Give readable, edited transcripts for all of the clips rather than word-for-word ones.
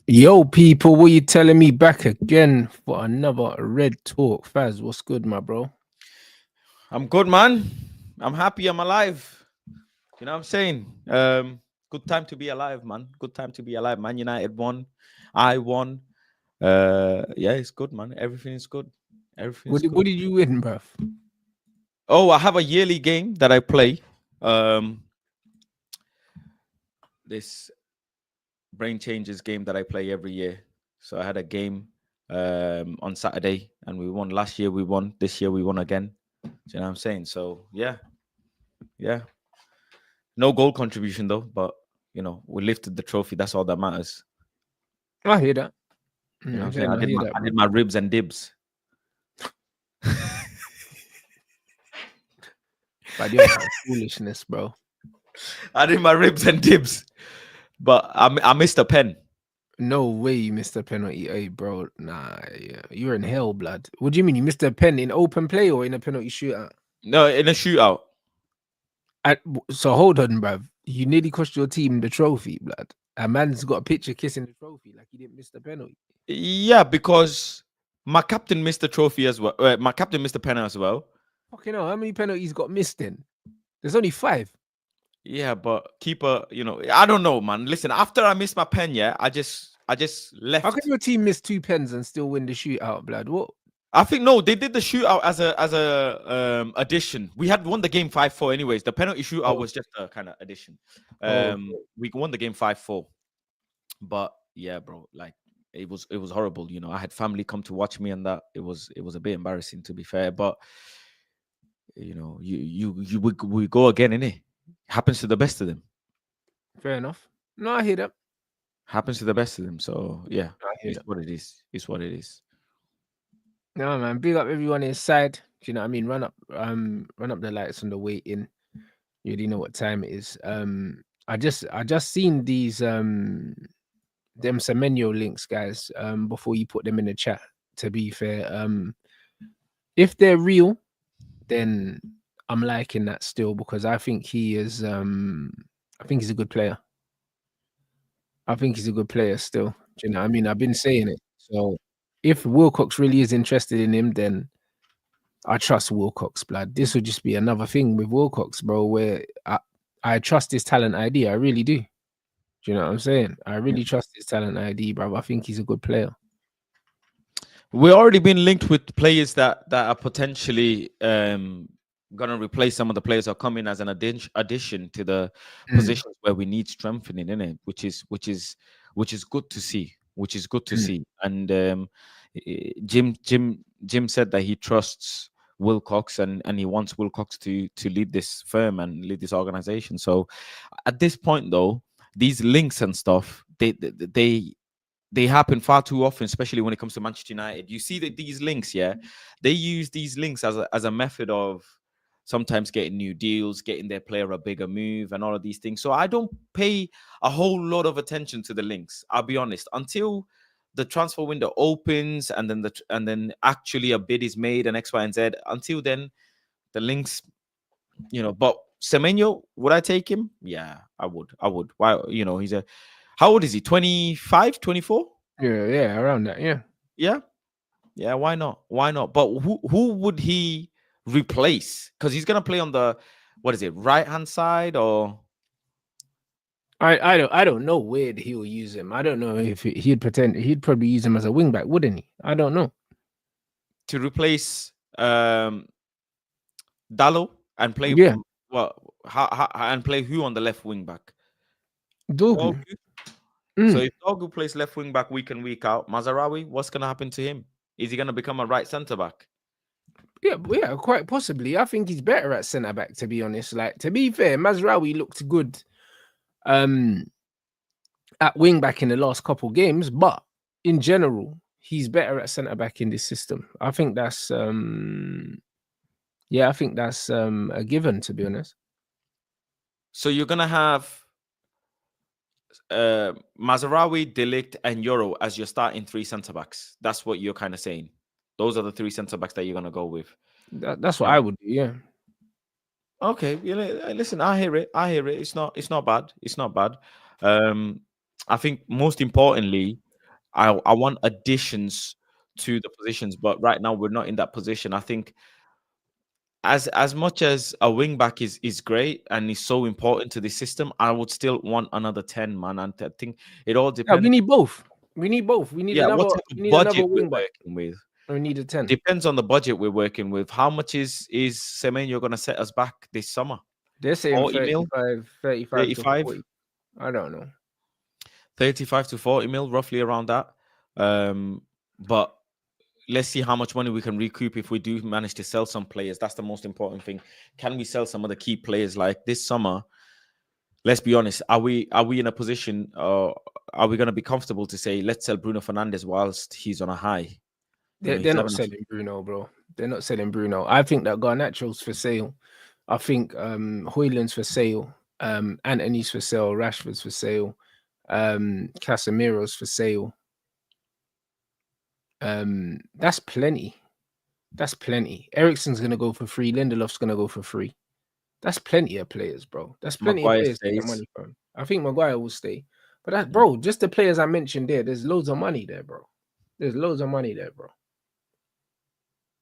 Yo, people, what you telling me back again for another Red Talk? Faz, what's good, my bro? I'm good, man. I'm happy I'm alive. You know what I'm saying? Good time to be alive, man. Good time to be alive. Man United won. I won. Yeah, it's good, man. Everything is good. Everything What is did, what good. did you win, bruv? Oh, I have a yearly game that I play. This brain changes game that I play every year. So I had a game on Saturday and we won. Last year we won. This year we won again. Do you know what I'm saying? So yeah. No goal contribution though, but we lifted the trophy. That's all that matters. I hear that. You know what I'm I'm saying? saying, I hear that, I bro. did my ribs and dibs. But you're some foolishness, bro. I did my ribs and dibs, but I missed a pen. No way you missed a penalty, hey, bro. Nah, yeah. You're in hell, blood. What do you mean? You missed a pen in open play or in a penalty shootout? No, in a shootout. So hold on, bruv. You nearly cost your team the trophy, blood. A man's got a picture kissing the trophy like he didn't miss the penalty. Yeah, because my captain missed the trophy as well. My captain missed the pen as well. Fucking hell, how many penalties got missed then? There's only 5. Yeah, but keeper, I don't know, man. Listen, after I missed my pen, yeah, I just How can left. your team miss 2 pens and still win the shootout, blood? What? I think no, they did the shootout as a addition. We had won the game 5-4 anyways. The penalty shootout Oh, was just a kind of addition. oh, We won the game 5-4. But yeah, bro, like it was horrible. I had family come to watch me and that it was a bit embarrassing to be fair. But we go again, innit? Happens to the best of them. fair enough. No, I hear that. Happens to the best of them. So yeah, I hear it's that. what it is. It's what it is. No, man, big up everyone inside. Do you know what I mean? Run up the lights on the way in. You already know what time it is. I just seen these them Semenyo links, guys. Before you put them in the chat. To be fair, if they're real, then I'm liking that still because I think he is. I think he's a good player. I think he's a good player still. Do you know what I mean? I've been saying it. So if Wilcox really is interested in him, then I trust Wilcox, blood. This would just be another thing with Wilcox, bro, where I trust his talent ID. I really do. Do you know what I'm saying? I really trust his talent ID, bro. I think he's a good player. We're already been linked with players that are potentially gonna replace some of the players that are coming as an addition to the Mm, positions where we need strengthening in it, which is good to see. Which is good to mm. see. And Jim said that he trusts Wilcox and he wants Wilcox to lead this firm and lead this organization. So at this point, though, these links and stuff, they happen far too often, especially when it comes to Manchester United. You see that these links, yeah, they use these links as a method of sometimes getting new deals, getting their player a bigger move, and all of these things. So I don't pay a whole lot of attention to the links. I'll be honest, until the transfer window opens and then actually a bid is made and X, Y, and Z. Until then, the links, But Semenyo, would I take him? Yeah, I would. I would. Why? He's a how old is he? 25, 24? Yeah, around that. Yeah. Yeah. Yeah, why not? Why not? But who would he replace? Because he's gonna play on the what is it, right hand side or I don't know where he'll use him. I don't know if he'd probably use him as a wing back, wouldn't he? I don't know. to replace Dallo and play Yeah, and play who on the left wing back? Dogu. Dogu. So Mm. if Dogu plays left wing back week in, week out, Mazarawi, what's gonna happen to him? Is he gonna become a right centre back? Yeah, quite possibly. I think he's better at centre back, to be honest. Like, to be fair, Mazraoui looked good um at wing back in the last couple games, but in general, he's better at centre back in this system. I think that's yeah, I think that's a given, to be honest. So you're gonna have Mazarawi, Delict, and Euro as your starting three centre backs. That's what you're kind of saying. Those are the three centre backs that you're gonna go with. That's what Yeah. I would do, yeah. Okay. Listen, I hear it. I hear it. It's not bad. It's not bad. Um, I think most importantly, I want additions to the positions, but right now we're not in that position. I think as much as a wing back is great and is so important to the system, I would still want another 10 man. And I think it all Yeah, we depends. need both. We need both. We need Yeah, what another. type We of need another budget we're wing back. working with. We need a 10. Depends on the budget we're working with. How much is Semenyo going to set us back this summer? They're saying 40 mil, 35 to 35, 40. I don't know. 35 to 40 mil, roughly around that. But let's see how much money we can recoup if we do manage to sell some players. That's the most important thing. Can we sell some of the key players like this summer? Let's be honest. Are we in a position? Are we going to be comfortable to say let's sell Bruno Fernandes whilst he's on a high? They're He's not having a selling Bruno, bro. They're not selling Bruno. I think that Garnacho's for sale. I think Hoyland's for sale. Anthony's for sale. Rashford's for sale. Casemiro's for sale. That's plenty. That's plenty. Ericsson's gonna go for free. Lindelof's gonna go for free. That's plenty of players, bro. That's plenty of Maguire players to get stays. money from. I think Maguire will stay. But that, Mm. bro, just the players I mentioned there, there's loads of money there, bro. There's loads of money there, bro.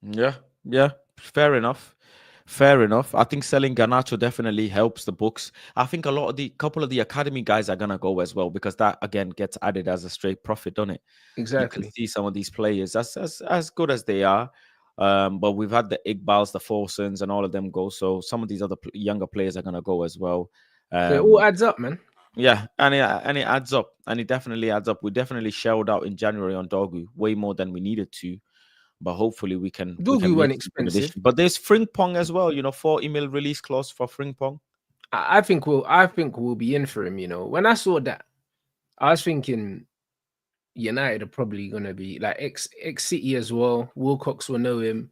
Yeah, fair enough. Fair enough. I think selling Garnacho definitely helps the books. I think a lot of the couple of the academy guys are gonna go as well because that again gets added as a straight profit, doesn't it? You can Exactly. see some of these players as good as they are. But we've had the Igbals, the Forsons, and all of them go. So some of these other younger players are gonna go as well. So it all adds up, man. Yeah, and it adds up, and it definitely adds up. We definitely shelled out in January on Dogu way more than we needed to, but hopefully we can Dogu make went some good expensive. addition. But there's Frimpong as well, 40 mil release clause for Frimpong. I think we'll be in for him. When I saw that, I was thinking United are probably gonna be like ex City as well. Wilcox will know him.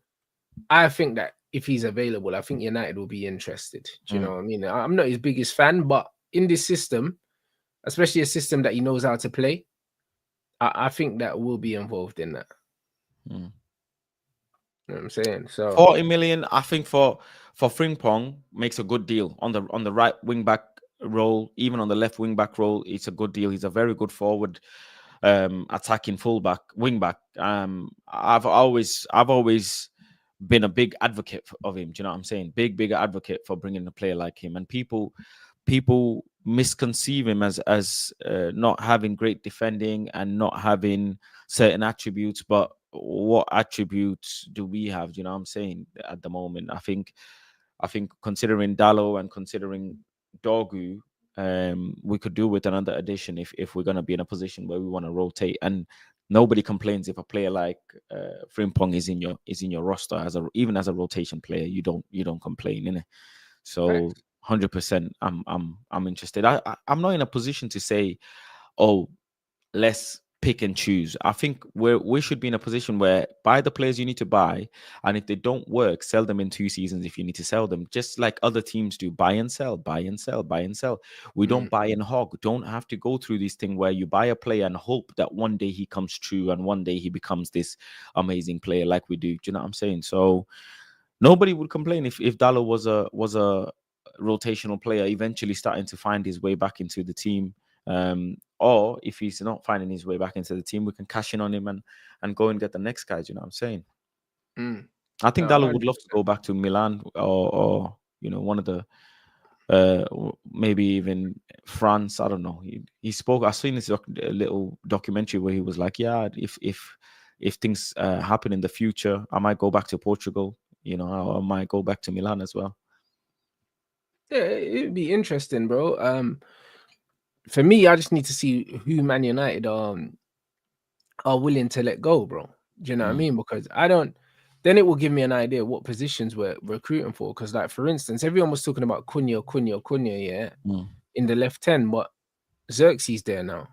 I think that if he's available, I think United will be interested. Do you know what I mean? I'm not his biggest fan, but in this system, especially a system that he knows how to play, I think that we'll be involved in that. Mm. You know what I'm saying? So 40 million, I think for Frimpong makes a good deal on the right wing back role, even on the left wing back role, it's a good deal. He's a very good forward, attacking fullback, wing back. I've always been a big advocate of him. Do you know what I'm saying? Big advocate for bringing a player like him. And people misconceive him as not having great defending and not having certain attributes. But what attributes do we have? Do you know what I'm saying? At the moment, I think considering Dallo and considering Dogu, we could do with another addition if we're going to be in a position where we want to rotate. And nobody complains if a player like Frimpong is in your roster even as a rotation player. You don't complain, innit? So 100%, I'm interested. I'm not in a position to say, oh, let's pick and choose. I think we should be in a position where buy the players you need to buy, and if they don't work, sell them in 2 seasons if you need to sell them. Just like other teams do, buy and sell, buy and sell, buy and sell. We don't buy and hog. Don't have to go through this thing where you buy a player and hope that one day he comes true and one day he becomes this amazing player like we do. Do you know what I'm saying? So nobody would complain if Dallo was a rotational player eventually starting to find his way back into the team. Or if he's not finding his way back into the team, we can cash in on him and go and get the next guys. You know what I'm saying? I think No, Dallo would 100%. love to go back to Milan or one of the maybe even France. I don't know. He spoke. I've seen this little documentary where he was like, yeah, if things happen in the future, I might go back to Portugal. I might go back to Milan as well. Yeah, it'd be interesting, bro. For me, I just need to see who Man United are willing to let go, bro. Do you know what I mean? Because then it will give me an idea what positions we're recruiting for. Because, like, for instance, everyone was talking about Cunha, yeah, in the left 10, but Xerxes there now.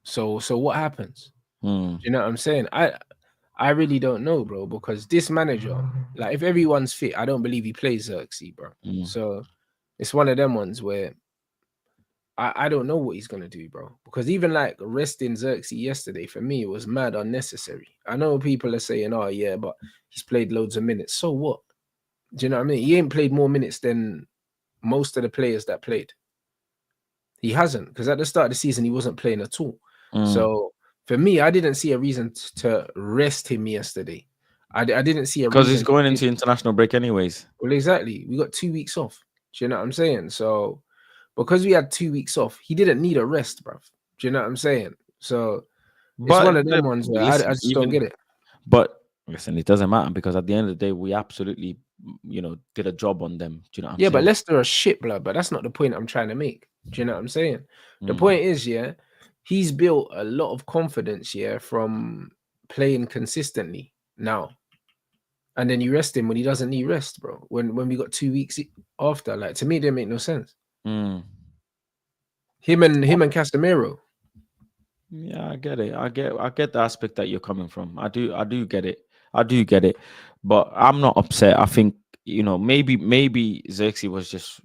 So what happens? Do you know what I'm saying? I really don't know, bro, because this manager, like, if everyone's fit, I don't believe he plays Xerxes, bro. So it's one of them ones where I don't know what he's gonna do, bro. Because even like resting Xerxes yesterday, for me, it was mad unnecessary. I know people are saying, "Oh yeah, but he's played loads of minutes." So what? Do you know what I mean? He ain't played more minutes than most of the players that played. He hasn't, because at the start of the season he wasn't playing at all. So For me, I didn't see a reason to rest him yesterday. I didn't see a Because he's reason. going into international break anyways. Well, exactly. We got 2 weeks off. Do you know what I'm saying? So because we had 2 weeks off, he didn't need a rest, bruv. Do you know what I'm saying? So it's one of But them ones where I listen, just don't even get it. but listen, it doesn't matter because at the end of the day, we absolutely, did a job on them. Do you know what I'm Yeah, but saying? Leicester are shit, blood. But that's not the point I'm trying to make. Do you know what I'm saying? The Mm. point is, yeah, he's built a lot of confidence, yeah, from playing consistently now. And then you rest him when he doesn't need rest, bro. When we got 2 weeks after, like to me, it didn't make no sense. Mm. Him and Casemiro. Yeah, I get it. I get the aspect that you're coming from. I do get it. I do get it. But I'm not upset. I think, maybe Xerxes was just,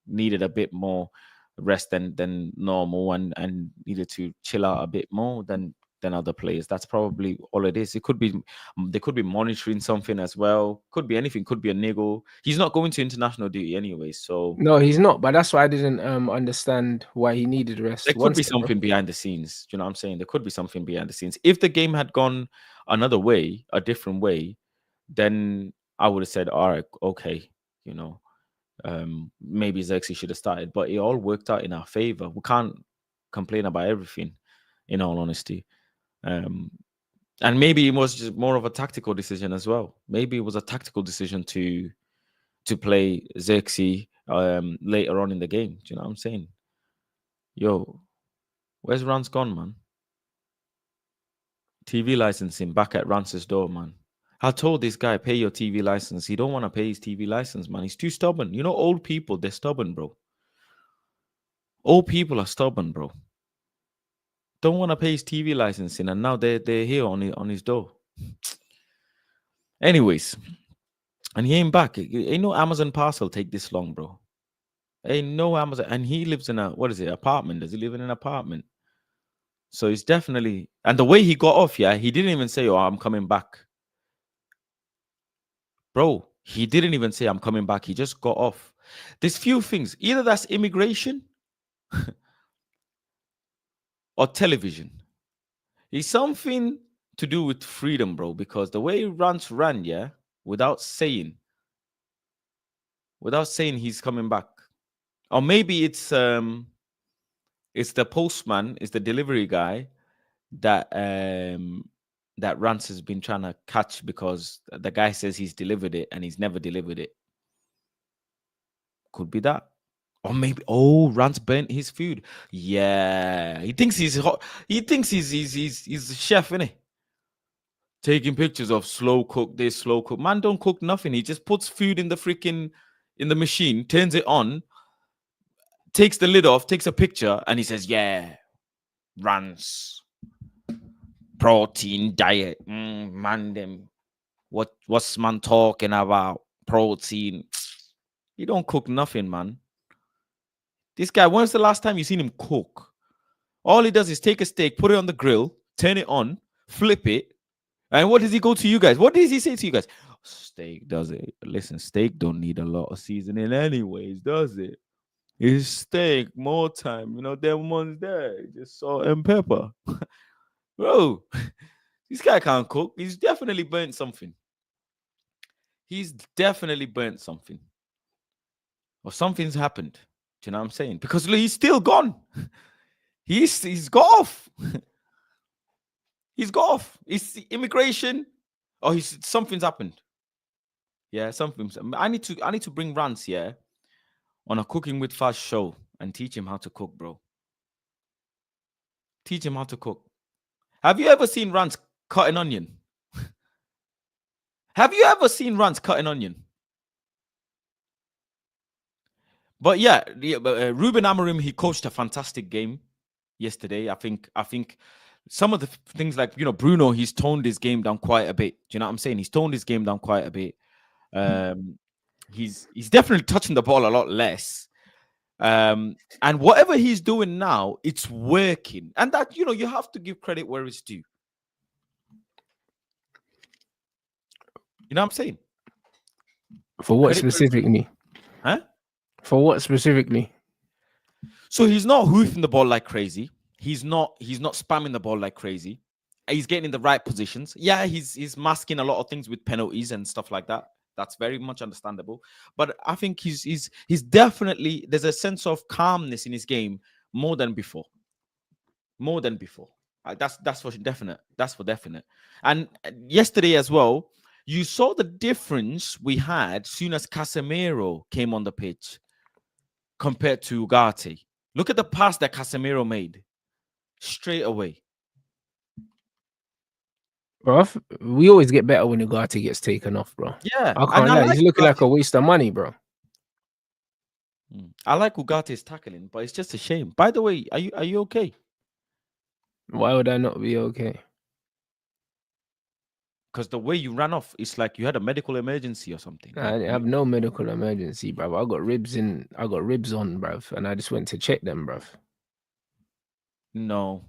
needed a bit more rest than normal and needed to chill out a bit more than other players. That's probably all it is. It could be they could be monitoring something as well. Could be anything, could be a niggle. He's not going to international duty anyway, so No, he's not. But that's why I didn't understand why he needed there rest. could One be sec, bro. something behind the scenes. Do you know what I'm saying? There could be something behind the scenes. If the game had gone another way, a different way, then I would have said, all right, okay, you know, maybe Xerxes should have started. But it all worked out in our favor. We can't complain about everything, in all honesty. Um, and maybe it was just more of a tactical decision as well. Maybe it was a tactical decision to play Xerxes later on in the game. Do you know what I'm saying? Yo, where's Rance gone, man? TV licensing back at Rance's door, man. I told this guy, pay your TV license. He don't want to pay his TV license, man. He's too stubborn. You know, old people, they're stubborn, bro. Old people are stubborn, bro. Don't want to pay his TV licensing, and now they're here on his door. Anyways, and he ain't back. Ain't no Amazon parcel take this long, bro. Ain't no Amazon, and he lives in a what is it? Apartment? Does he live in an apartment? So he's definitely, and the way he got off, yeah, he didn't even say, "Oh, I'm coming back." Bro, he didn't even say I'm coming back. He just got off. There's few things. Either that's immigration or television. It's something to do with freedom, bro. Because the way Rance ran, yeah, without saying he's coming back. Or maybe it's the postman, it's the delivery guy that Rance has been trying to catch because the guy says he's delivered it and he's never delivered it. Could be that. Or maybe Rance burnt his food. Yeah. He thinks he's hot. He thinks he's a chef, innit? Taking pictures of slow cook this, slow cook. Man, don't cook nothing. He just puts food in the machine, turns it on, takes the lid off, takes a picture, and he says, yeah, Rance. Protein diet. Man, them. What's man talking about? Protein. He don't cook nothing, man. This guy, when's the last time you seen him cook? All he does is take a steak, put it on the grill, turn it on, flip it. And what does he go to you guys? What does he say to you guys? Steak does it. Listen, steak don't need a lot of seasoning anyways, does it? It's steak, more time. You know, them ones there, just salt and pepper. Bro, this guy can't cook. He's definitely burnt something. He's definitely burnt something. Or something's happened. Do you know what I'm saying? Because look, he's still gone. He's got off. He's got off. It's immigration. Oh, something's happened. Yeah, something. I need to bring Rance, yeah, on a cooking with Faz show and teach him how to cook, bro. Teach him how to cook. Have you ever seen Rance cut an onion? Have you ever seen Rance cut an onion? But yeah, Ruben Amorim, he coached a fantastic game yesterday. I think some of the things like Bruno, he's toned his game down quite a bit. Do you know what I'm saying? He's toned his game down quite a bit. He's definitely touching the ball a lot less. And whatever he's doing now, it's working. And that you have to give credit where it's due. You know what I'm saying? For what specifically? Huh? For what specifically? So he's not hoofing the ball like crazy. He's not spamming the ball like crazy. He's getting in the right positions. Yeah, he's masking a lot of things with penalties and stuff like that. That's very much understandable. But I think he's definitely, there's a sense of calmness in his game more than before. More than before. That's for definite. That's for definite. And yesterday as well, you saw the difference we had soon as Casemiro came on the pitch compared to Ugarte. Look at the pass that Casemiro made straight away. Bro, we always get better when Ugarte gets taken off, bro. Yeah, I and can't I lie. like He's looking like Ugarte. a waste of money, bro. I like Ugate's tackling, but it's just a shame. By the way, are you okay? Why would I not be okay? Because the way you ran off, it's like you had a medical emergency or something. I have no medical emergency, bro. I got ribs on, bro, and I just went to check them, bro. No,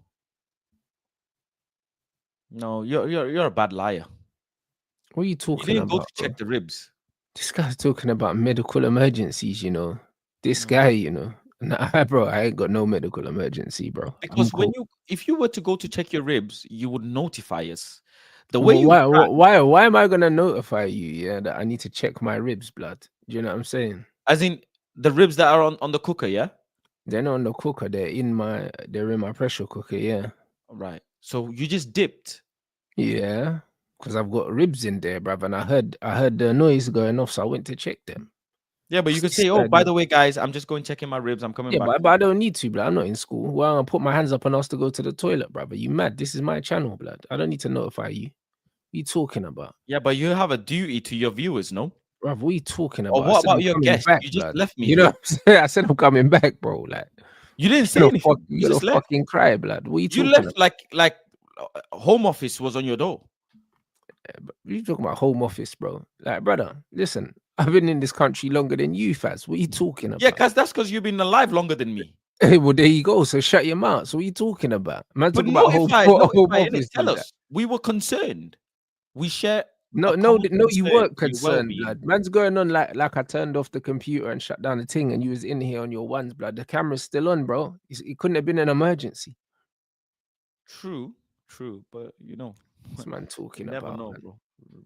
no, you're a bad liar. What are you You talking didn't go about, to bro? check the ribs. This guy's talking about medical emergencies, you know. This No. guy, you know. Nah, bro, I ain't got no medical emergency, bro. I'm Because cool. if you were to go to check your ribs, you would notify us. The way But you ran, why am I gonna notify you? Yeah, that I need to check my ribs, blood. Do you know what I'm saying? as in the ribs that are on the cooker, yeah? They're not on the cooker. They're in my pressure cooker. Yeah, Right. So you just dipped. yeah. Because I've got ribs in there, bruv. And I heard the noise going off, so I went to check them. Yeah, but you could This say, oh, guy by did. the way, guys, I'm just going checking my ribs. I'm coming Yeah, back. but I don't need to, blood. I'm not in school. Well, I'll put my hands up and ask to go to the toilet, bruv. Are you mad? This is my channel, blood. I don't need to notify you. What you talking about? Yeah, but you have a duty to your viewers, no? Bruv, what are you talking Or about? I what said about I'm your coming guest? back, You just blood. left me You know here. what I'm saying? I said I'm coming back, bro. Like, You didn't say anything. You you're just gonna left. fucking cry, blood. What are you You talking left about? like home office was on your door. You talking about home office, bro? Like, brother, listen, I've been in this country longer than you, Faz. What are you talking Yeah, about? that's because you've been alive longer than me. Hey, well, there you go. So shut your mouth. So what are you talking about? Man, But talking about home notify, innit? office Tell and that. us. We were concerned. We share No, a no, common no, you concern weren't for your concerned, well-being. blood. Man's going on like I turned off the computer and shut down the thing, and you was in here on your ones, blood. The camera's still on, bro. It couldn't have been an emergency. True, true, but This man you talking never about, know, man. bro.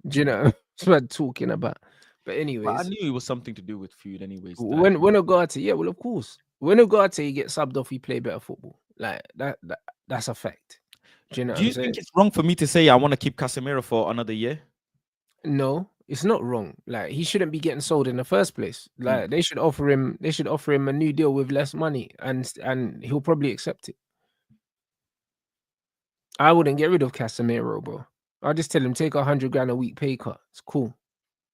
Do you know? This man talking about. But But I anyways, knew it was something to do with food, anyways. when Ugarte, yeah, well, of course, when Ugarte gets subbed off, we play better football. Like that's a fact. Do you know what Do I'm you think saying? it's wrong for me to say I want to keep Casemiro for another year? No, it's not wrong. Like he shouldn't be getting sold in the first place. Mm. Like they should offer him a new deal with less money, and he'll probably accept it. I wouldn't get rid of Casemiro, bro. I'll just tell him take 100 grand a week pay cut. It's cool.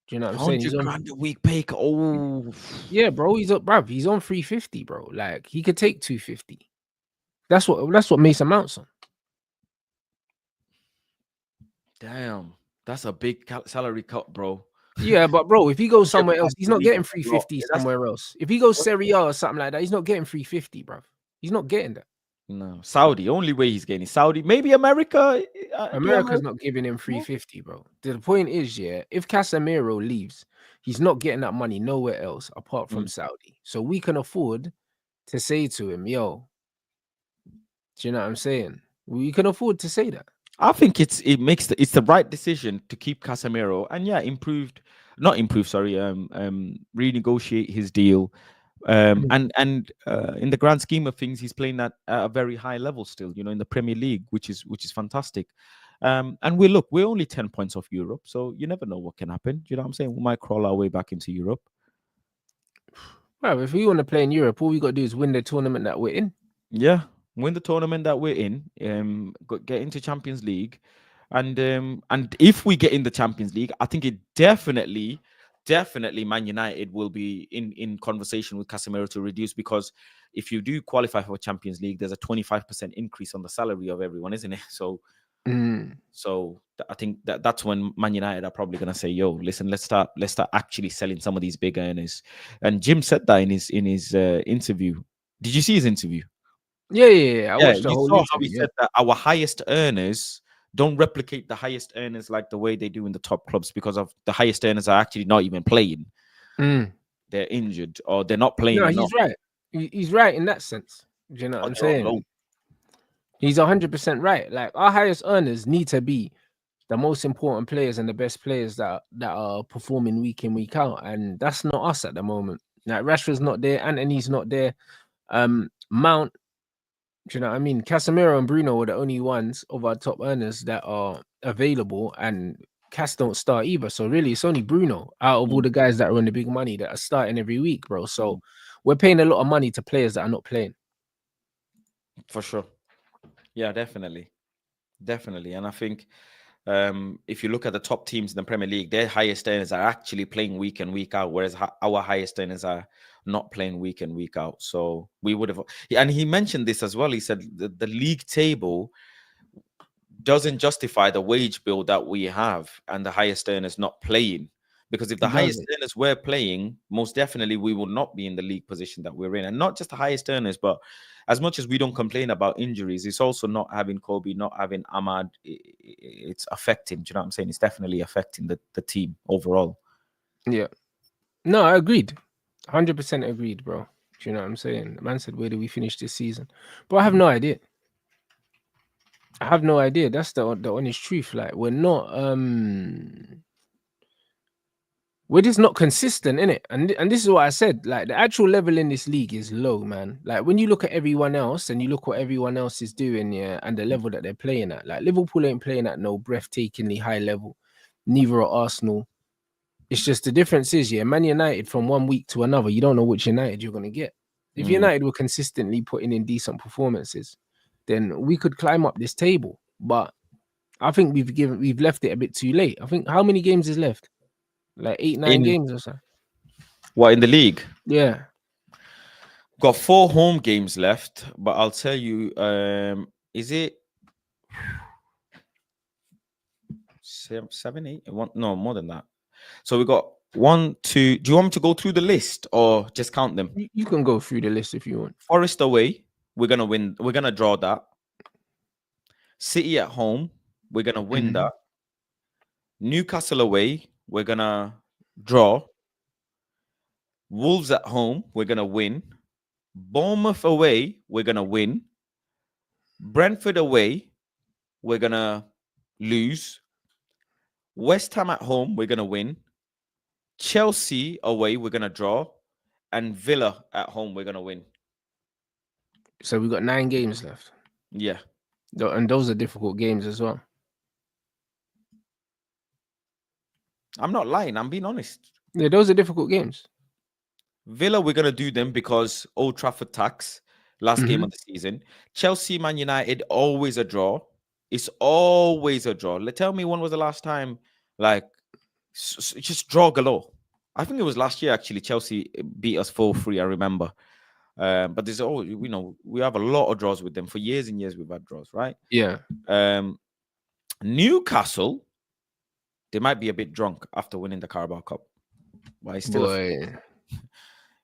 Do you know what I'm saying? 100 grand a week pay cut. Oh, Yeah, bro. He's on 350, bro. Like he could take 250. That's what Mason Mount's on. damn. That's a big salary cut, bro. Yeah, but bro, if he goes 100 somewhere else, grand he's a not week getting is a lot. 350 Yeah, somewhere else. If he goes that's Serie A or something like that, he's not getting 350, bro. He's not getting that. no Saudi. Only way he's getting is Saudi. Maybe America. Do America's America? not giving him No? 350, bro. The point is, yeah, if Casemiro leaves, he's not getting that money nowhere else apart from Mm. Saudi. So we can afford to say to him, yo, do you know what I'm saying? We can afford to say that. I think it's the right decision to keep Casemiro and yeah, not improve, sorry, renegotiate his deal. And in the grand scheme of things, he's playing at a very high level still, in the Premier League, which is fantastic. And we're only 10 points off Europe, so you never know what can happen. You know what I'm saying? We might crawl our way back into Europe. Well, if we want to play in Europe, all we got to do is win the tournament that we're in. Yeah, win the tournament that we're in, get into Champions League, and if we get in the Champions League, I think it definitely Man United will be in conversation with Casemiro to reduce, because if you do qualify for Champions League, there's a 25% increase on the salary of everyone, isn't it? So I think that's when Man United are probably gonna say, "Yo, listen, let's start actually selling some of these big earners." And Jim said that in his interview. Did you see his interview? Yeah. I Yeah, watched the you whole saw how he interview. said that our highest earners don't replicate the highest earners like the way they do in the top clubs, because of the highest earners are actually not even playing. They're injured or they're not playing No, enough. he's right. He's right in that sense. Do you know what Or I'm they're on saying? loan. He's 100% right. Like our highest earners need to be the most important players and the best players that are performing week in week out, and that's not us at the moment. Like Rashford's not there, Anthony's not there. Mount, do you know what I mean? Casemiro and Bruno were the only ones of our top earners that are available, and Cas don't start either. So really, it's only Bruno out of all Mm, the guys that are on the big money that are starting every week, bro. So we're paying a lot of money to players that are not playing. for sure. Yeah, definitely. And I think if you look at the top teams in the Premier League, their highest earners are actually playing week in week out, whereas our highest earners are not playing week in week out. So we would have, and he mentioned this as well. He said the league table doesn't justify the wage bill that we have and the highest earners not playing. Because if the It highest doesn't. earners were playing, most definitely we will not be in the league position that we're in. And not just the highest earners, but as much as we don't complain about injuries, it's also not having Kobe, not having Ahmad. It's affecting. Do you know what I'm saying? It's definitely affecting the team overall. Yeah. No, I agreed. 100% agreed, bro. Do you know what I'm saying? The man said, "Where do we finish this season?" But I have no idea. I have no idea. That's the honest truth. Like we're just not consistent in it. And this is what I said. Like the actual level in this league is low, man. Like when you look at everyone else and you look what everyone else is doing, yeah, and the level that they're playing at. Like Liverpool ain't playing at no breathtakingly high level. Neither are Arsenal. It's just the difference is, yeah, Man United from one week to another, you don't know which United you're gonna get. If Mm. United were consistently putting in decent performances, then we could climb up this table. But I think we've left it a bit too late. I think how many games is left? Like 8, 9 In games or so. what in the league? Yeah. Got 4 home games left, but I'll tell you, is it seven, eight? One, no, more than that. So we got 1, 2. Do you want me to go through the list or just count them? You can go through the list if you want. Forest away, we're gonna win. We're gonna draw that. City at home, we're gonna win Mhm. that. Newcastle away, we're gonna draw. Wolves at home, we're gonna win. Bournemouth away, we're gonna win. Brentford away, we're gonna lose. West Ham at home, we're gonna win. Chelsea away, we're gonna draw. And Villa at home, we're gonna win. So we've got 9 games left. Yeah. And those are difficult games as well. I'm not lying, I'm being honest. Yeah, those are difficult games. Villa, we're gonna do them because Old Trafford tax, last game Mhm. of the season. Chelsea, Man United, always a draw. It's always a draw. Tell me when was the last time, like, just draw galore. I think it was last year actually. Chelsea beat us 4-3. I remember. But there's always, we have a lot of draws with them for years and years. We've had draws, right? Yeah. Newcastle, they might be a bit drunk after winning the Carabao Cup, but Boy.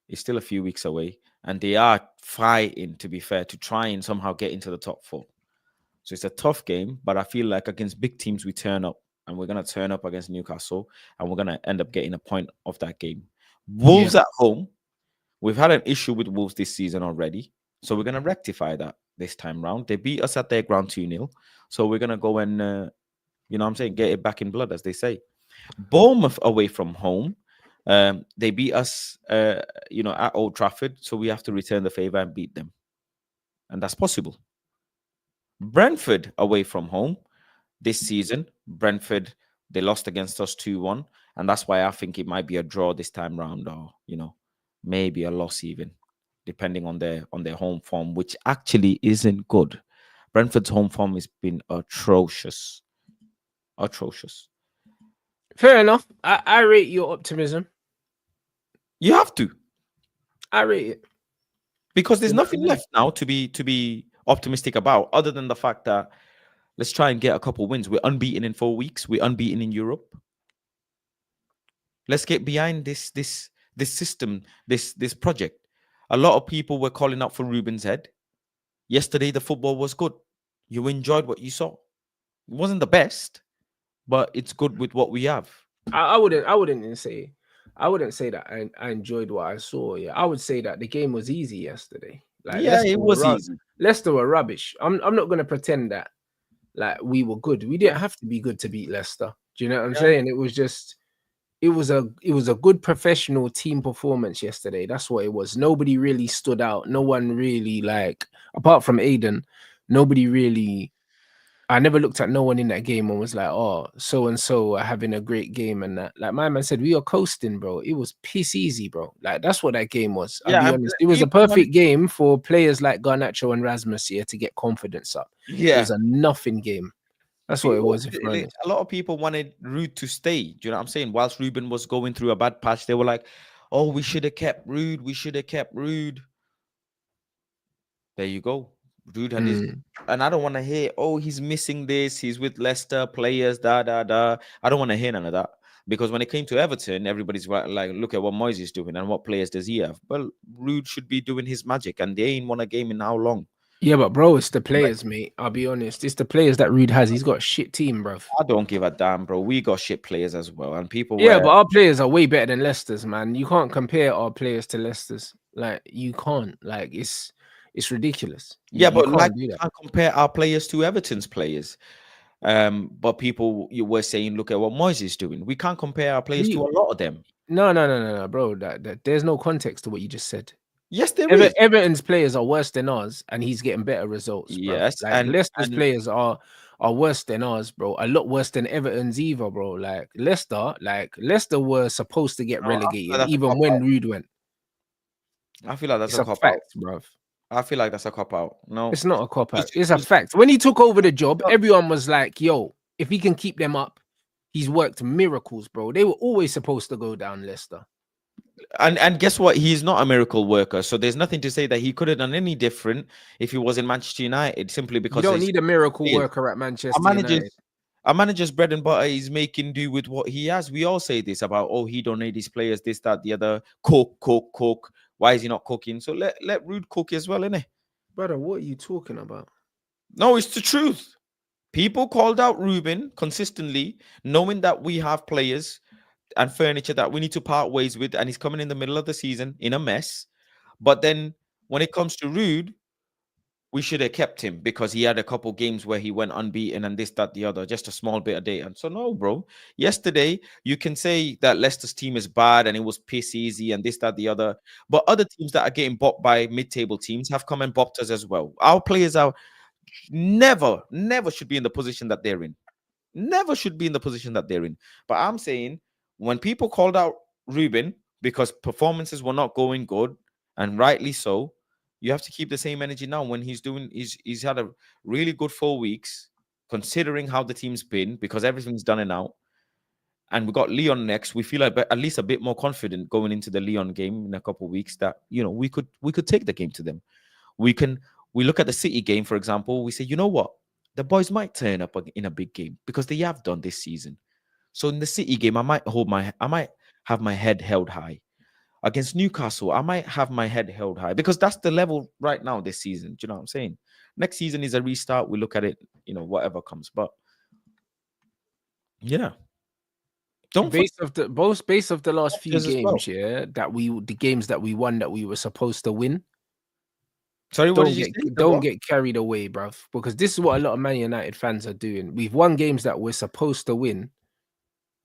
it's still a few weeks away, and they are fighting, to be fair, to try and somehow get into the top 4. So it's a tough game, but I feel like against big teams we turn up, and we're gonna turn up against Newcastle, and we're gonna end up getting a point of that game. Yeah. Wolves at home, we've had an issue with Wolves this season already, so we're gonna rectify that this time round. They beat us at their ground 2-0, so we're gonna go and you know what I'm saying, get it back in blood, as they say. Bournemouth away from home. They beat us, at Old Trafford, so we have to return the favor and beat them, and that's possible. Brentford away from home this season. Brentford, they lost against us 2-1, and that's why I think it might be a draw this time round, or maybe a loss even, depending on their home form, which actually isn't good. Brentford's home form has been atrocious, atrocious. Fair enough. I rate your optimism. You have to. I rate it. Because there's You know what I nothing mean? left now to be optimistic about, other than the fact that let's try and get a couple wins. We're unbeaten in 4 weeks. We're unbeaten in Europe. Let's get behind this system, this project. A lot of people were calling out for Ruben's head. Yesterday the football was good. You enjoyed what you saw. It wasn't the best, but it's good with what we have. I wouldn't say that I enjoyed what I saw. Yeah, I would say that the game was easy yesterday. Like Yeah, it was easy. Leicester were rubbish. I'm not gonna pretend that like we were good. We didn't Yeah, have to be good to beat Leicester. Do you know what I'm yeah. saying? It was just it was a good professional team performance yesterday. That's what it was. Nobody really stood out. No one really like apart from Aiden, nobody really I never looked at no one in that game and was like, oh, so and so are having a great game and that. Like my man said, we are coasting, bro. It was piss easy, bro. Like that's what that game was. I'll Yeah, be and honest. It was a people want, perfect game for players like Garnacho and Rasmus here to get confidence up. It yeah. was a nothing game. That's what it People, was, if I'm honest. a lot of people wanted Rude to stay. Do you know what I'm saying? Whilst Ruben was going through a bad patch, they were like, "Oh, we should have kept Rude. We should have kept Rude." There you go. Rude had his, Mm. and I don't want to hear, "Oh, he's missing this. He's with Leicester players." Da da da. I don't want to hear none of that because when it came to Everton, everybody's like, "Look at what Moyes is doing and what players does he have?" Well, Rude should be doing his magic, and they ain't won a game in how long? Yeah, but bro, it's the players, mate. I'll be honest. It's the players that Rude has. He's got a shit team, bro. I don't give a damn, bro. We got shit players as well, and people Yeah, were. but our players are way better than Leicester's, man. You can't compare our players to Leicester's. Like you can't. Like it's ridiculous. Yeah, You but like can't we do that. can't compare our players to Everton's players. But people you were saying, look at what Moyes is doing. We can't compare our players We to a lot of them. no, bro. That there's no context to what you just said. Yes, there is. Everton's players are worse than ours, and he's getting better results, bro. Yes, Like Leicester's and players are worse than ours, bro. A lot worse than Everton's either, bro. Like Leicester were supposed to get no, I feel like relegated, that's a even cop when out. Rude went. I feel like that's It's a a cop out. fact, bro. I feel like that's a cop out. No, It's not a cop out. It's a 'cause- fact. When he took over the job, everyone was like, "Yo, if he can keep them up, he's worked miracles, bro." They were always supposed to go down, Leicester. and guess what? He's not a miracle worker, so there's nothing to say that he could have done any different if he was in Manchester United simply You because don't he's need a miracle players. worker at Our Manchester United. managers, our manager's bread and butter is making do with what he has. We all say this about, oh, he don't need his players, this, that, the other. Cook. Why is he not cooking? So let Rude cook as well, innit? Brother, what are you talking about? No, it's the truth. People called out Ruben consistently, knowing that we have players and furniture that we need to part ways with, and he's coming in the middle of the season in a mess. But then when it comes to Rude, we should have kept him because he had a couple games where he went unbeaten and this, that, the other, just a small bit of data. And so, no, bro. Yesterday, you can say that Leicester's team is bad and it was piss easy and this, that, the other. But other teams that are getting bopped by mid-table teams have come and bopped us as well. Our players are never should be in the position that they're in. Never should be in the position that they're in. But I'm saying when people called out Ruben because performances were not going good, and rightly so, you have to keep the same energy now when he's had a really good 4 weeks, considering how the team's been, because everything's done and out. And we got Leon next. We feel like at least a bit more confident going into the Leon game in a couple of weeks that we could take the game to them. We look at the City game, for example, we say, you know what? The boys might turn up in a big game because they have done this season. So in the City game, I might have my head held high. Against Newcastle, I might have my head held high because that's the level right now this season. Do you know what I'm saying? Next season is a restart. We look at it, whatever comes. But yeah, don't forget Based of the last few as well. games, yeah, the games that we won that we were supposed to win. Sorry, what did you say? Don't get carried away, bruv. Because this is what a lot of Man United fans are doing. We've won games that we're supposed to win,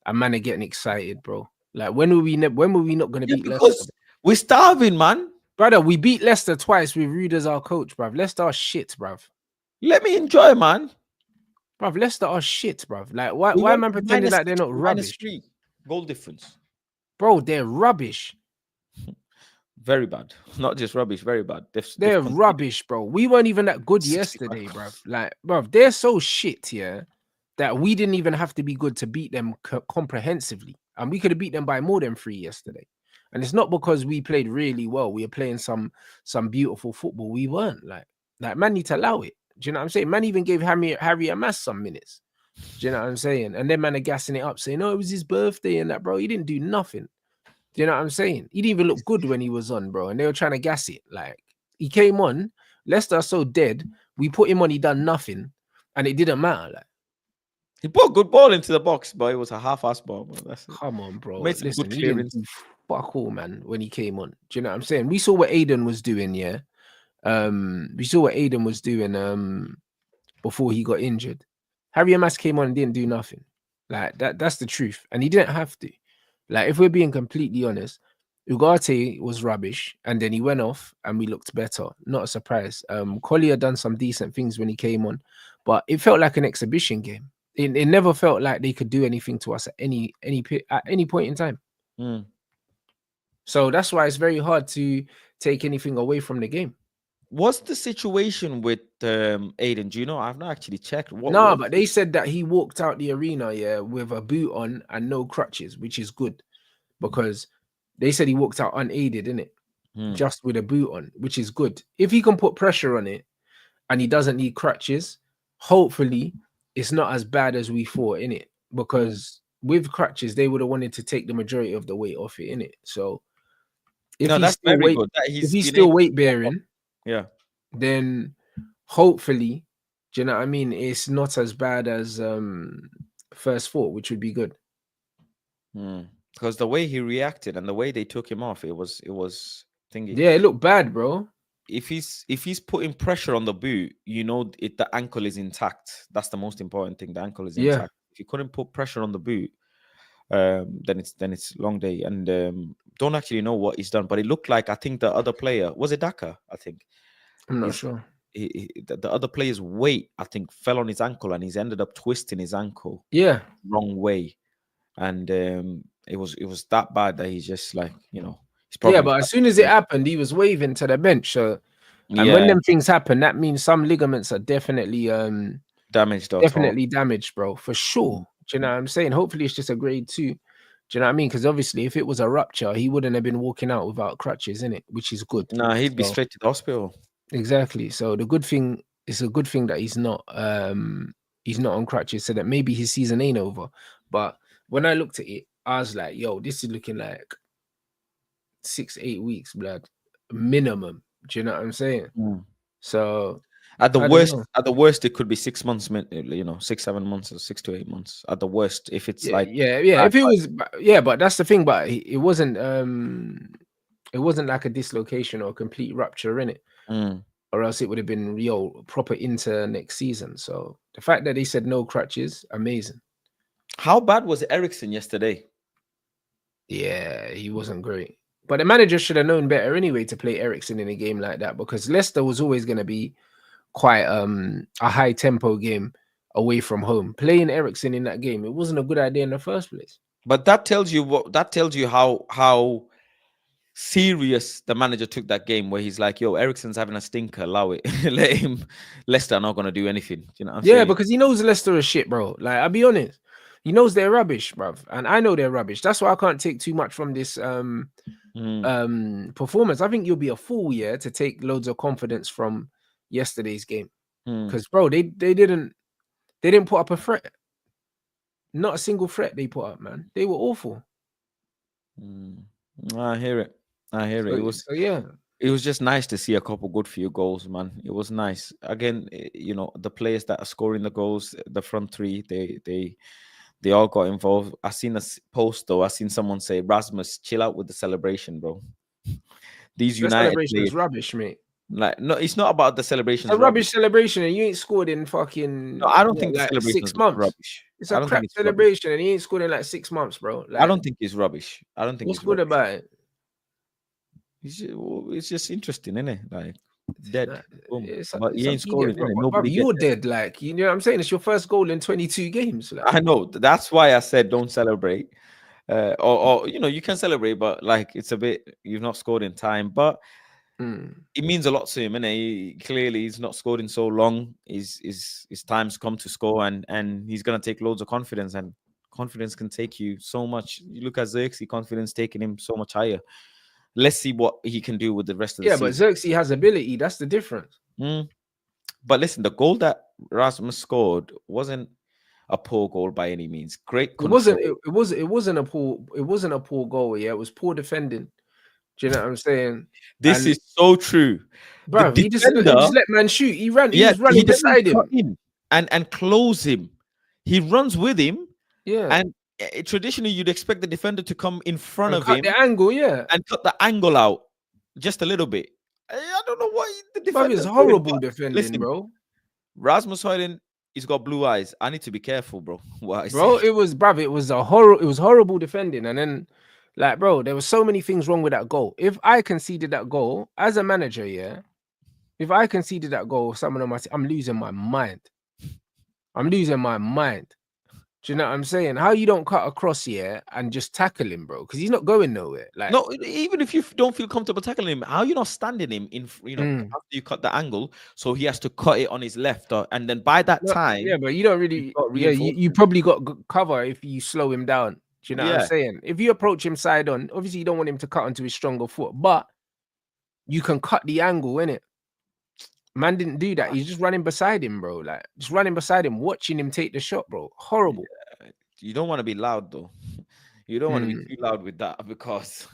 and man are getting excited, bro. Like when were we not going to beat Leicester? Because we're starving, man. Brother, we beat Leicester twice with Rude as our coach, bruv. Leicester are shit, bruv. Let me enjoy, man. Bruv, Leicester are shit, bruv. Like why We am went I pretending like they're not minus rubbish? 3 goal difference. Bro, they're rubbish. Very bad. Not just rubbish, very bad. They're rubbish, bro. We weren't even that good 65. yesterday, bruv. Like, bruv, they're so shit, yeah, that we didn't even have to be good to beat them comprehensively. And we could have beat them by more than 3 yesterday. And it's not because we played really well. We were playing some beautiful football. We weren't. Like man need to allow it. Do you know what I'm saying? Man even gave Harry Amass some minutes. Do you know what I'm saying? And then man are gassing it up, saying, "Oh, it was his birthday and that, bro." He didn't do nothing. Do you know what I'm saying? He didn't even look good when he was on, bro. And they were trying to gas it. Like he came on. Leicester are so dead. We put him on. He done nothing, and it didn't matter. Like he put a good ball into the box, but it was a half-ass ball. Come on, bro. Made some Listen, good he didn't clearance. do fuck all, man. When he came on, do you know what I'm saying? We saw what Aiden was doing, yeah. We saw what Aiden was doing before he got injured. Harry Mass came on and didn't do nothing. Like that's the truth. And he didn't have to. Like, if we're being completely honest, Ugarte was rubbish, and then he went off and we looked better. Not a surprise. Collier done some decent things when he came on, but it felt like an exhibition game. It never felt like they could do anything to us at any point in time. Mm. So that's why it's very hard to take anything away from the game. What's the situation with Aiden? Do you know? I've not actually checked. No, but they said that he walked out the arena, yeah, with a boot on and no crutches, which is good because they said he walked out unaided, innit? Just with a boot on, which is good. If he can put pressure on it and he doesn't need crutches, hopefully it's not as bad as we thought, innit? Because with crutches, they would have wanted to take the majority of the weight off it, innit? So if No, he's that's still very weight, good. That if he's he's been still able. weight bearing, Yeah. then hopefully, do you know what I mean? It's not as bad as first thought, which would be good. Because the way he reacted and the way they took him off, it was thingy. Yeah, it looked bad, bro. If he's putting pressure on the boot, you know, the ankle is intact. That's the most important thing. The ankle is Yeah. intact. If you couldn't put pressure on the boot, then it's long day. And don't actually know what he's done, but it looked like, I think the other player was it Daka. I think I'm not sure. The other player's weight, I think, fell on his ankle, and he's ended up twisting his ankle. Yeah, wrong way, and it was that bad that he's just like, you know, he's probably. Yeah, but as soon as it happened, he was waving to the bench. So, and when them things happen, that means some ligaments are definitely damaged. Definitely damaged, bro, for sure. Do you know what I'm saying? Hopefully, it's just a grade 2. Do you know what I mean? Because obviously, if it was a rupture, he wouldn't have been walking out without crutches, in it, which is good. Nah, he'd be straight to the hospital. Exactly. So the good thing, it's a good thing that he's not on crutches, so that maybe his season ain't over. But when I looked at it, I was like, yo, this is looking like 6-8 weeks, blood, minimum. Do you know what I'm saying? So at the worst, it could be 6 months, you know, 6-7 months, or 6 to 8 months at the worst. If it's if it was, but that's the thing. But it wasn't like a dislocation or a complete rupture in it, or else it would have been real proper into next season. So the fact that they said no crutches, amazing. How bad was Ericsson yesterday? Yeah, he wasn't great. But the manager should have known better anyway to play Ericsson in a game like that, because Leicester was always going to be quite a high tempo game away from home. Playing Ericsson in that game, it wasn't a good idea in the first place. But that tells you how serious the manager took that game, where he's like, yo, Ericsson's having a stinker, allow it. Let him. Leicester are not going to do anything. Do you know what I'm saying? Because he knows Leicester is shit, bro. Like, I'll be honest, he knows they're rubbish, bruv, and I know they're rubbish. That's why I can't take too much from this performance. I think you'll be a fool, to take loads of confidence from yesterday's game, because bro, they didn't put up a threat. Not a single threat they put up, man. They were awful. I hear it. It was just nice to see a couple good few goals, man. It was nice. Again, you know, the players that are scoring the goals, the front three, they all got involved. I seen a post though. I seen someone say, Rasmus, chill out with the celebration, bro. These United celebration is rubbish, mate. Like, no, it's not about the celebration. It's a rubbish celebration, and you ain't scored in fucking. No, I don't think the like celebration 6 months. Rubbish. It's a crap celebration, and he ain't scored in like 6 months, bro. Like, I don't think it's rubbish. I don't think what's it's good rubbish. about it. It's just interesting, isn't it? Like, dead. But he ain't scoring. Nobody. You're dead. Like, you know what I'm saying? It's your first goal in 22 games. Like. I know. That's why I said don't celebrate. Or you know, you can celebrate, but like, it's a bit, you've not scored in time. But it means a lot to him, and clearly he's not scored in so long. His time's come to score, and he's gonna take loads of confidence, and confidence can take you so much. You look at Xerxes, confidence taking him so much higher. Let's see what he can do with the rest of the season. But Xerxes has ability. That's the difference. But listen, the goal that Rasmus scored wasn't a poor goal by any means. Great control. It wasn't a poor goal. Yeah, it was poor defending. Do you know what I'm saying? This is so true. Bro, he just let man shoot. He ran. He was running beside him and close him. He runs with him. Yeah. And traditionally, you'd expect the defender to come in front of him, the angle, and cut the angle out just a little bit. I don't know why the Bruv, it's defender's doing. horrible But defending, listen, bro. Rasmus Højlund, he's got blue eyes. I need to be careful, bro. What I Bro, say. it was it was horrible defending. And then like, bro, there were so many things wrong with that goal. If I conceded that goal as a manager, yeah, if I conceded that goal, someone on my team, I'm losing my mind. I'm losing my mind. Do you know what I'm saying? How you don't cut across here and just tackle him, bro? Because he's not going nowhere. Like, No, even if you don't feel comfortable tackling him, how you not standing him in? mm, After you cut the angle, so he has to cut it on his left, and then by that no, yeah, time but you don't you've really, got yeah, you reinforcements. probably got cover if you slow him down. Do you know what I'm Yeah, saying? If you approach him side on, obviously you don't want him to cut onto his stronger foot, but you can cut the angle, innit? Man didn't do that. He's just running beside him, bro. Like, just running beside him, watching him take the shot, bro. Horrible. you don't want to be loud though. You don't want to be Mm. too loud with that because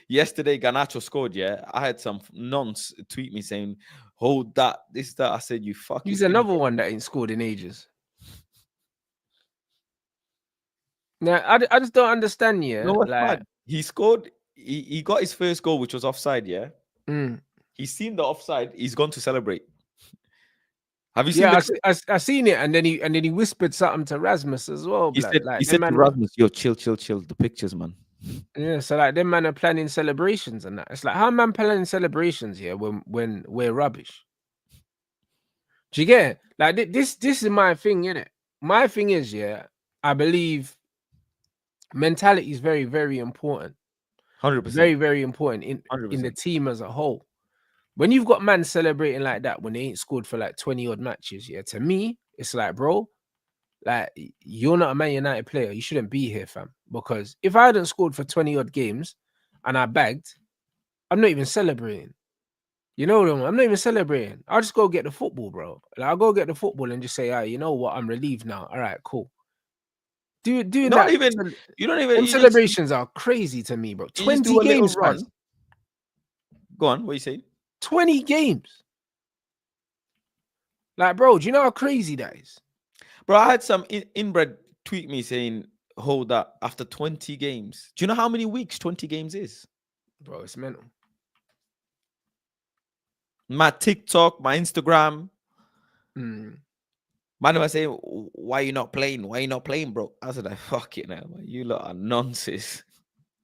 yesterday Ganacho scored. Yeah, I had some nonce tweet me saying, "Hold that, this that." I said, "You fucking He's another one that ain't scored in ages. Now, I just don't understand, No, yeah. what's Like, mad? He scored. He got his first goal, which was offside. Yeah, mm. he's seen the offside. He's gone to celebrate. Have you seen Yeah, the clip? I seen it, and then he whispered something to Rasmus as well, He blood. said he Like them said to man, Rasmus, "Yo, chill, chill, chill. The pictures, man." yeah. So like them man are planning celebrations and that. It's like how man planning celebrations here when we're rubbish. Do you get it? Like this is my thing, innit? My thing is, yeah, I believe mentality is very, very important. 100%, Very, very important in the 100%. team as a whole. When you've got man celebrating like that when they ain't scored for like 20 odd matches, yeah, to me, it's like, bro, like you're not a Man United player. You shouldn't be here, fam. Because if I hadn't scored for 20 odd games and I bagged, I'm not even celebrating. You know what I mean? I'm not even celebrating. I'll just go get the football, bro. Like, I'll go get the football and just say, you know what? I'm relieved now. All right, cool. Doing Not that, even. You don't even. them You just celebrations are crazy to me, bro. you just 20 do a little games, guys. run. Go on. What you say? 20 games. Like, bro, do you know how crazy that is? Bro, I had some inbred tweet me saying, "Hold that after 20 games." Do you know how many weeks 20 games is? Bro, it's mental. My TikTok, my Instagram. Mm. Man was saying, "Why you not playing? Why you not playing, bro?" I said, "Fuck it now, man. You lot are nonsense."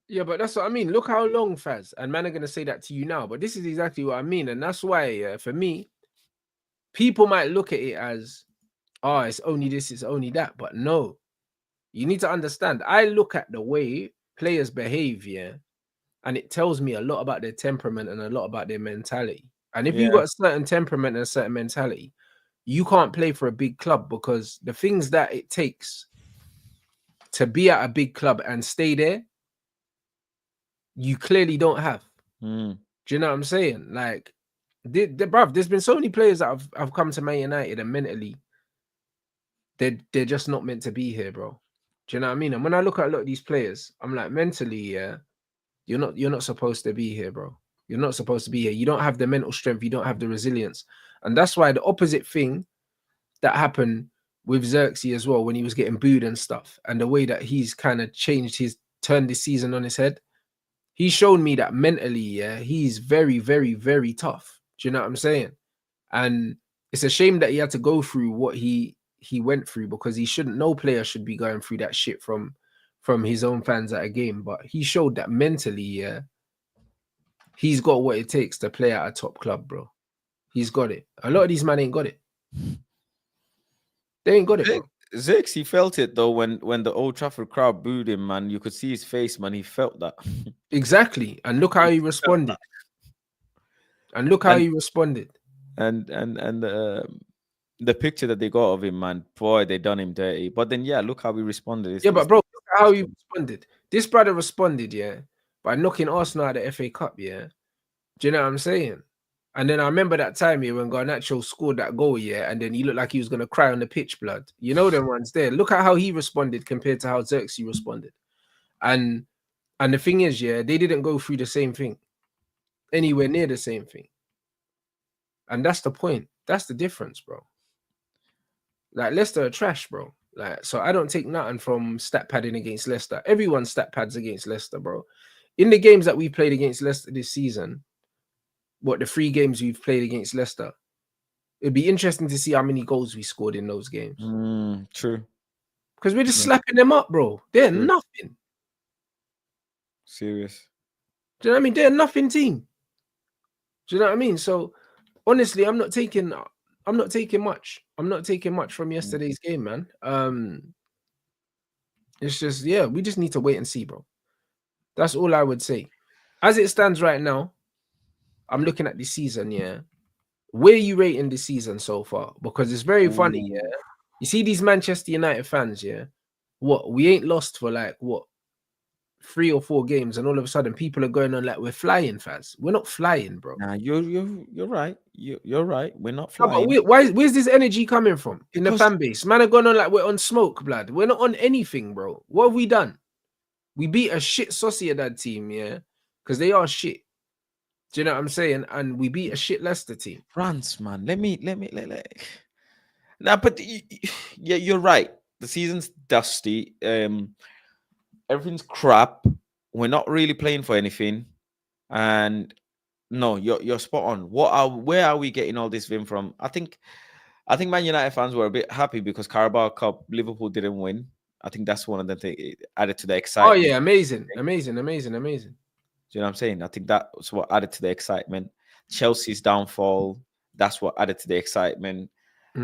Yeah, but that's what I mean. Look how long, Faz. And man are going to say that to you now. But this is exactly what I mean. And that's why, for me, people might look at it as, oh, it's only this, it's only that. But no, you need to understand. I look at the way players behave, yeah, and it tells me a lot about their temperament and a lot about their mentality. And if you've Yeah. got a certain temperament and a certain mentality, you can't play for a big club because the things that it takes to be at a big club and stay there, you clearly don't have. Mm. Do you know what I'm saying? Like, bruv, there's been so many players that have come to Man United and mentally they're just not meant to be here, bro. Do you know what I mean? And when I look at a lot of these players, I'm like, mentally, yeah, you're not supposed to be here, bro. You're not supposed to be here. You don't have the mental strength, you don't have the resilience. And that's why the opposite thing that happened with Xerxes as well when he was getting booed and stuff, and the way that he's kind of turned this season on his head. He showed me that mentally, yeah, he's very, very, very tough. Do you know what I'm saying? And it's a shame that he had to go through what he went through because he shouldn't. No player should be going through that shit from his own fans at a game. But he showed that mentally, yeah, he's got what it takes to play at a top club, bro. He's got it. A lot of these men ain't got it. They ain't got it, bro. Zix, he felt it though when the Old Trafford crowd booed him, man. You could see his face, man. He felt that. Exactly. And look how he Felt responded. that. And look how And he responded. the picture that they got of him, man, boy, they done him dirty. But then, yeah, look how he responded. Yeah, but bro, look at how he responded. This brother responded, yeah, by knocking Arsenal out of the FA Cup, yeah. Do you know what I'm saying? And then I remember that time here when Garnacho scored that goal, yeah, and then he looked like he was gonna cry on the pitch, blood. You know them ones there. Look at how he responded compared to how Xerxes responded. And the thing is, yeah, they didn't go through the same thing, anywhere near the same thing. And that's the point. That's the difference, bro. Like Leicester are trash, bro. Like, so I don't take nothing from stat padding against Leicester. Everyone stat pads against Leicester, bro. In the games that we played against Leicester this season, what the 3 games we've played against Leicester. It'd be interesting to see how many goals we scored in those games. True. Because we're just Yeah. slapping them up, bro. They're True. nothing. Serious. Do you know what I mean? They're a nothing team. Do you know what I mean? So honestly, I'm not taking much. I'm not taking much from yesterday's game, man. It's just, yeah, we just need to wait and see, bro. That's all I would say. As it stands right now, I'm looking at the season, yeah. Where are you rating the season so far? Because it's very funny, Ooh. yeah. You see these Manchester United fans, yeah. What, we ain't lost for like what 3 or 4 games, and all of a sudden people are going on like we're flying, fans. We're not flying, bro. Nah, you're right. You're right. We're not No, but flying where's this energy coming from in the because fan base? Man are going on like we're on smoke, blood. We're not on anything, bro. What have we done? We beat a shit Sociedad team, yeah, because they are shit. Do you know what I'm saying? And we beat a shit Leicester team. Rants, man. Let me. Nah, but yeah, you're right. The season's dusty. Everything's crap. We're not really playing for anything, and no, you're spot on. Where are we getting all this vim from? I think Man United fans were a bit happy because Carabao Cup Liverpool didn't win. I think that's one of the things added to the Oh excitement. yeah, amazing. Do you know what I'm saying? I think that's what added to the excitement. Chelsea's downfall, that's what added to the excitement.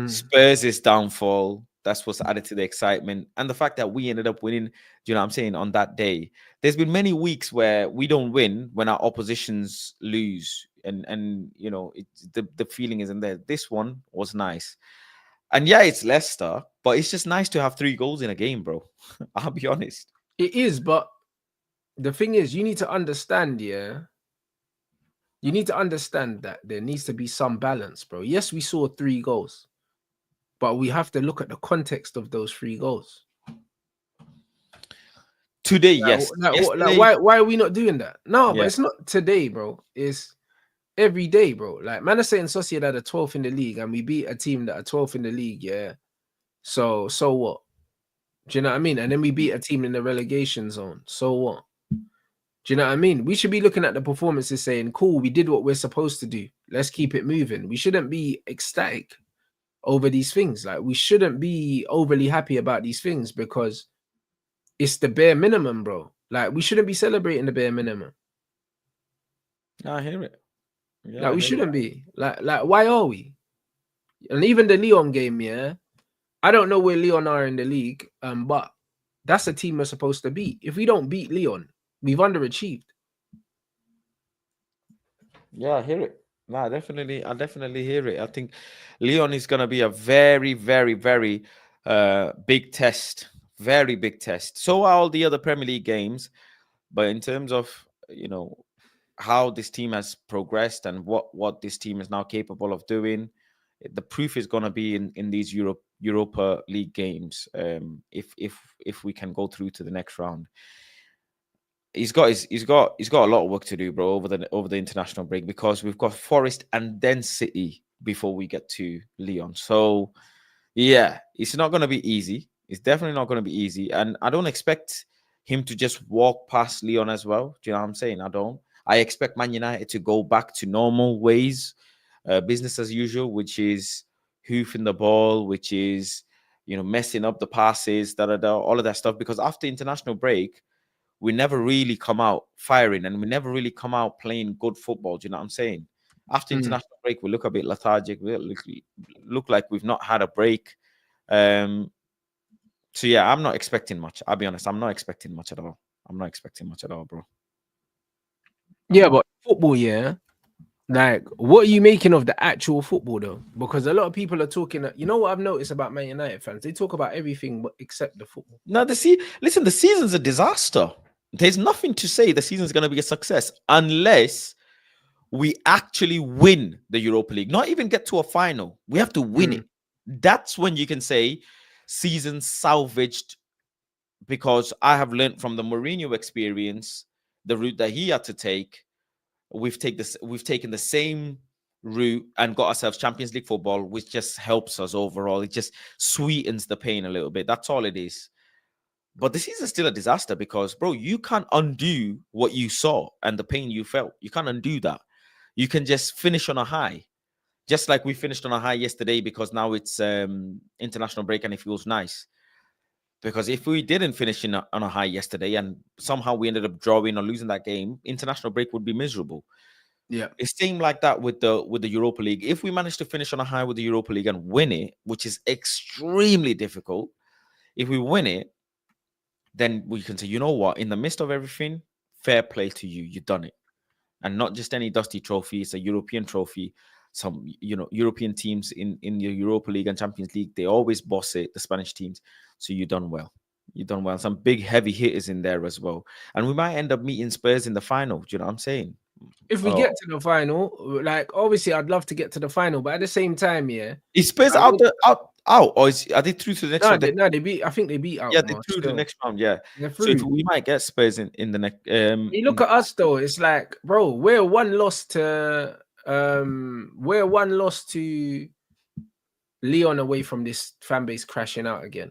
Spurs' downfall, that's what's added to the excitement. And the fact that we ended up winning, do you know what I'm saying, on that day. There's been many weeks where we don't win when our oppositions lose. And you know, the feeling isn't there. This one was nice. And yeah, it's Leicester, but it's just nice to have 3 goals in a game, bro. I'll be honest. It is, but the thing is, you need to understand, yeah. You need to understand that there needs to be some balance, bro. Yes, we saw 3 goals, but we have to look at the context of those 3 goals. Today, yes. Yesterday, why are we not doing that? No, Yeah. but it's not today, bro. It's every day, bro. Like, man are saying Sociedad are 12th in the league, and we beat a team that are 12th in the league, yeah. So what? Do you know what I mean? And then we beat a team in the relegation zone. So what? Do you know what I mean? We should be looking at the performances saying, cool, we did what we're supposed to do. Let's keep it moving. We shouldn't be ecstatic over these things. Like, we shouldn't be overly happy about these things because it's the bare minimum, bro. Like, we shouldn't be celebrating the bare minimum. I hear it. Yeah, Like, we shouldn't be. Like, why are we? And even the Leon game, yeah. I don't know where Leon are in the league, but that's a team we're supposed to beat. If we don't beat Leon, we've underachieved. Yeah, I hear it. No, I definitely hear it. I think Leon is gonna be a very, very, very big test. Very big test. So are all the other Premier League games. But in terms of, you know, how this team has progressed and what this team is now capable of doing, the proof is gonna be in these Europa League games. If we can go through to the next round. He's got a lot of work to do, bro, over the international break because we've got Forest and then City before we get to Leon. So yeah, it's not going to be easy. It's definitely not going to be easy, and I don't expect him to just walk past Leon as well. Do you know what I'm saying? I don't. I expect Man United to go back to normal ways, business as usual, which is hoofing the ball, which is, you know, messing up the passes, all of that stuff. Because after international break, we never really come out firing and we never really come out playing good football. Do you know what I'm saying? After international break, we look a bit lethargic. We look like we've not had a break. So yeah, I'm not expecting much. I'll be honest. I'm not expecting much at all. I'm not expecting much at all, bro. Yeah, but football, yeah. Like, what are you making of the actual football though? Because a lot of people are talking. You know what I've noticed about Man United fans? They talk about everything except the football. No, the season's a disaster. There's nothing to say the season's going to be a success unless we actually win the Europa League. Not even get to a final. We have to win it. That's when you can say season salvaged, because I have learned from the Mourinho experience, the route that he had to take. We've taken the same route and got ourselves Champions League football, which just helps us overall. It just sweetens the pain a little bit. That's all it is. But the season's still a disaster because, bro, you can't undo what you saw and the pain you felt. You can't undo that. you can just finish on a high, just like we finished on a high yesterday, because now it's international break and it feels nice. Because if we didn't finish on a high yesterday and somehow we ended up drawing or losing that game, international break would be miserable. Yeah. It seemed like that with the Europa League. If we manage to finish on a high with the Europa League and win it, which is extremely difficult, if we win it, then we can say, you know what, in the midst of everything, fair play to you, you've done it. And not just any dusty trophy, it's a European trophy. Some, European teams in the Europa League and Champions League, they always boss it, the Spanish teams. So you've done well. You've done well. Some big heavy hitters in there as well. And we might end up meeting Spurs in the final. Do you know what I'm saying? If we get to the final, like obviously I'd love to get to the final, but at the same time, yeah. Is Spurs out, or are they through to the next round? No, they beat. I think they beat out. Yeah, they through the next round. Yeah, so we might get Spurs in the next. You look at us though. It's like, bro, we're one loss to Leon away from this fan base crashing out again.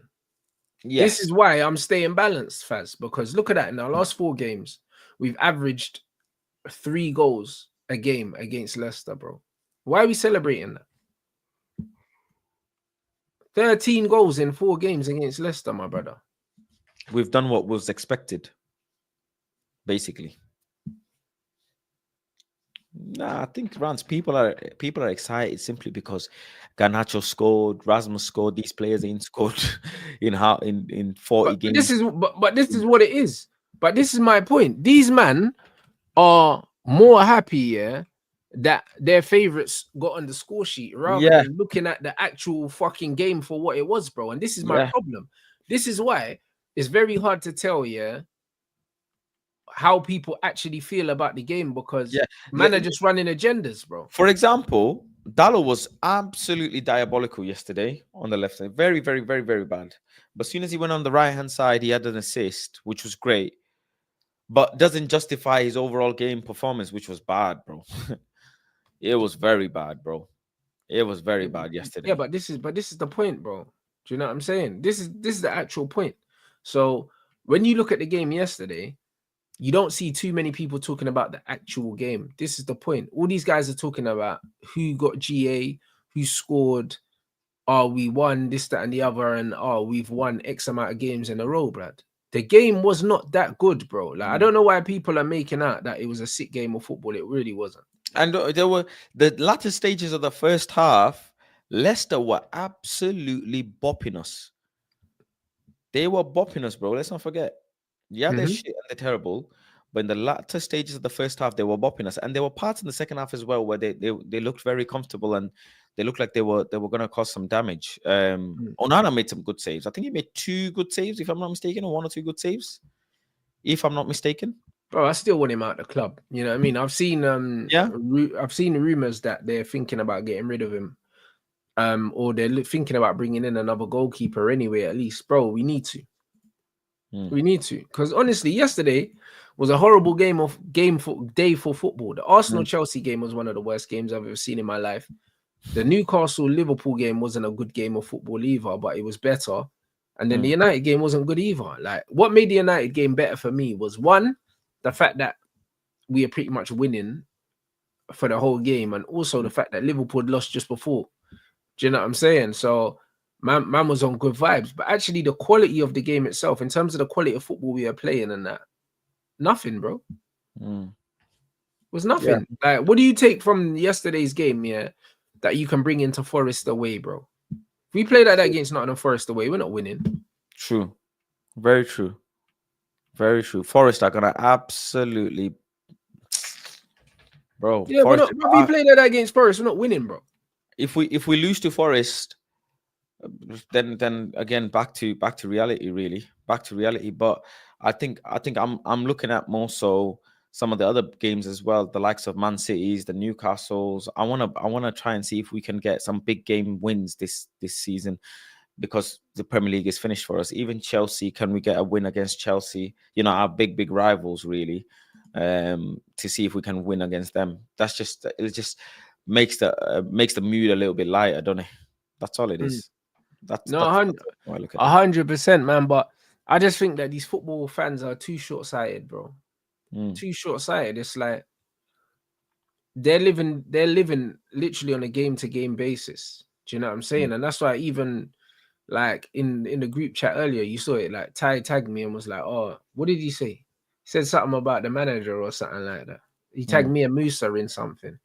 Yes. This is why I'm staying balanced, Faz, because look at that. In our last 4 games, we've averaged 3 goals a game against Leicester, bro. Why are we celebrating that? 13 goals in 4 games against Leicester, my brother. We've done what was expected, basically. Nah, I think Rants, people are excited simply because Garnacho scored, Rasmus scored, these players ain't scored in 40 games. This is what it is. But this is my point. These men are more happy, yeah, that their favorites got on the score sheet rather than looking at the actual fucking game for what it was, bro. And this is my problem. This is why it's very hard to tell, yeah, how people actually feel about the game, because men are just running agendas, bro. For example, Dallo was absolutely diabolical yesterday on the left side. Very, very, very, very bad. But as soon as he went on the right-hand side, he had an assist, which was great. But doesn't justify his overall game performance, which was bad, bro. It was very bad, bro. It was very bad yesterday. Yeah, but this is the point, bro. Do you know what I'm saying? This is the actual point. So when you look at the game yesterday, you don't see too many people talking about the actual game. This is the point. All these guys are talking about who got GA, who scored, we won this, that, and the other, and we've won X amount of games in a row, Brad. The game was not that good, bro. Like, I don't know why people are making out that it was a sick game of football. It really wasn't. And there were the latter stages of the first half, Leicester were absolutely bopping us. They were bopping us, bro. Let's not forget. Yeah, they're shit and they're terrible. But in the latter stages of the first half, they were bopping us. And there were parts in the second half as well where they looked very comfortable and they looked like they were going to cause some damage. Onana made some good saves. I think he made 2 good saves, if I'm not mistaken, or 1 or 2 good saves, if I'm not mistaken. Bro, I still want him out of the club. You know what I mean? I've seen I've seen rumors that they're thinking about getting rid of him. Or they're thinking about bringing in another goalkeeper anyway, at least. Bro, we need to. We need to, because honestly, yesterday was a horrible day for football. The Arsenal-Chelsea game was one of the worst games I've ever seen in my life. The Newcastle-Liverpool game wasn't a good game of football either, but it was better. And then the United game wasn't good either. Like, what made the United game better for me was, 1, the fact that we are pretty much winning for the whole game, and also the fact that Liverpool lost just before. Do you know what I'm saying? So man was on good vibes, but actually the quality of the game itself, in terms of the quality of football we are playing and that, nothing, bro. Was nothing. Like, what do you take from yesterday's game, that you can bring into Forest away, bro? If we play like that against Nottingham Forest away, we're not winning. True. Very true. Very true. Forest are gonna absolutely, bro. Yeah, Forest, if we play like that against Forest, we're not winning, bro. If we lose to Forest, then again back to reality, really. Back to reality. But I think I'm looking at more so some of the other games as well, the likes of Man City's, the Newcastles. I wanna try and see if we can get some big game wins this season, because the Premier League is finished for us. Even Chelsea, can we get a win against Chelsea? You know, our big rivals, really. To see if we can win against them. That's just, it just makes the mood a little bit lighter, don't it? That's all it is. That's 100%, man. But I just think that these football fans are too short-sighted, bro. Too short-sighted. It's like, they're living literally on a game to game basis. Do you know what I'm saying? And that's why even like in the group chat earlier, you saw it. Like Ty tagged me and was like, "Oh, what did he say?" He said something about the manager or something like that. He tagged me and Musa in something,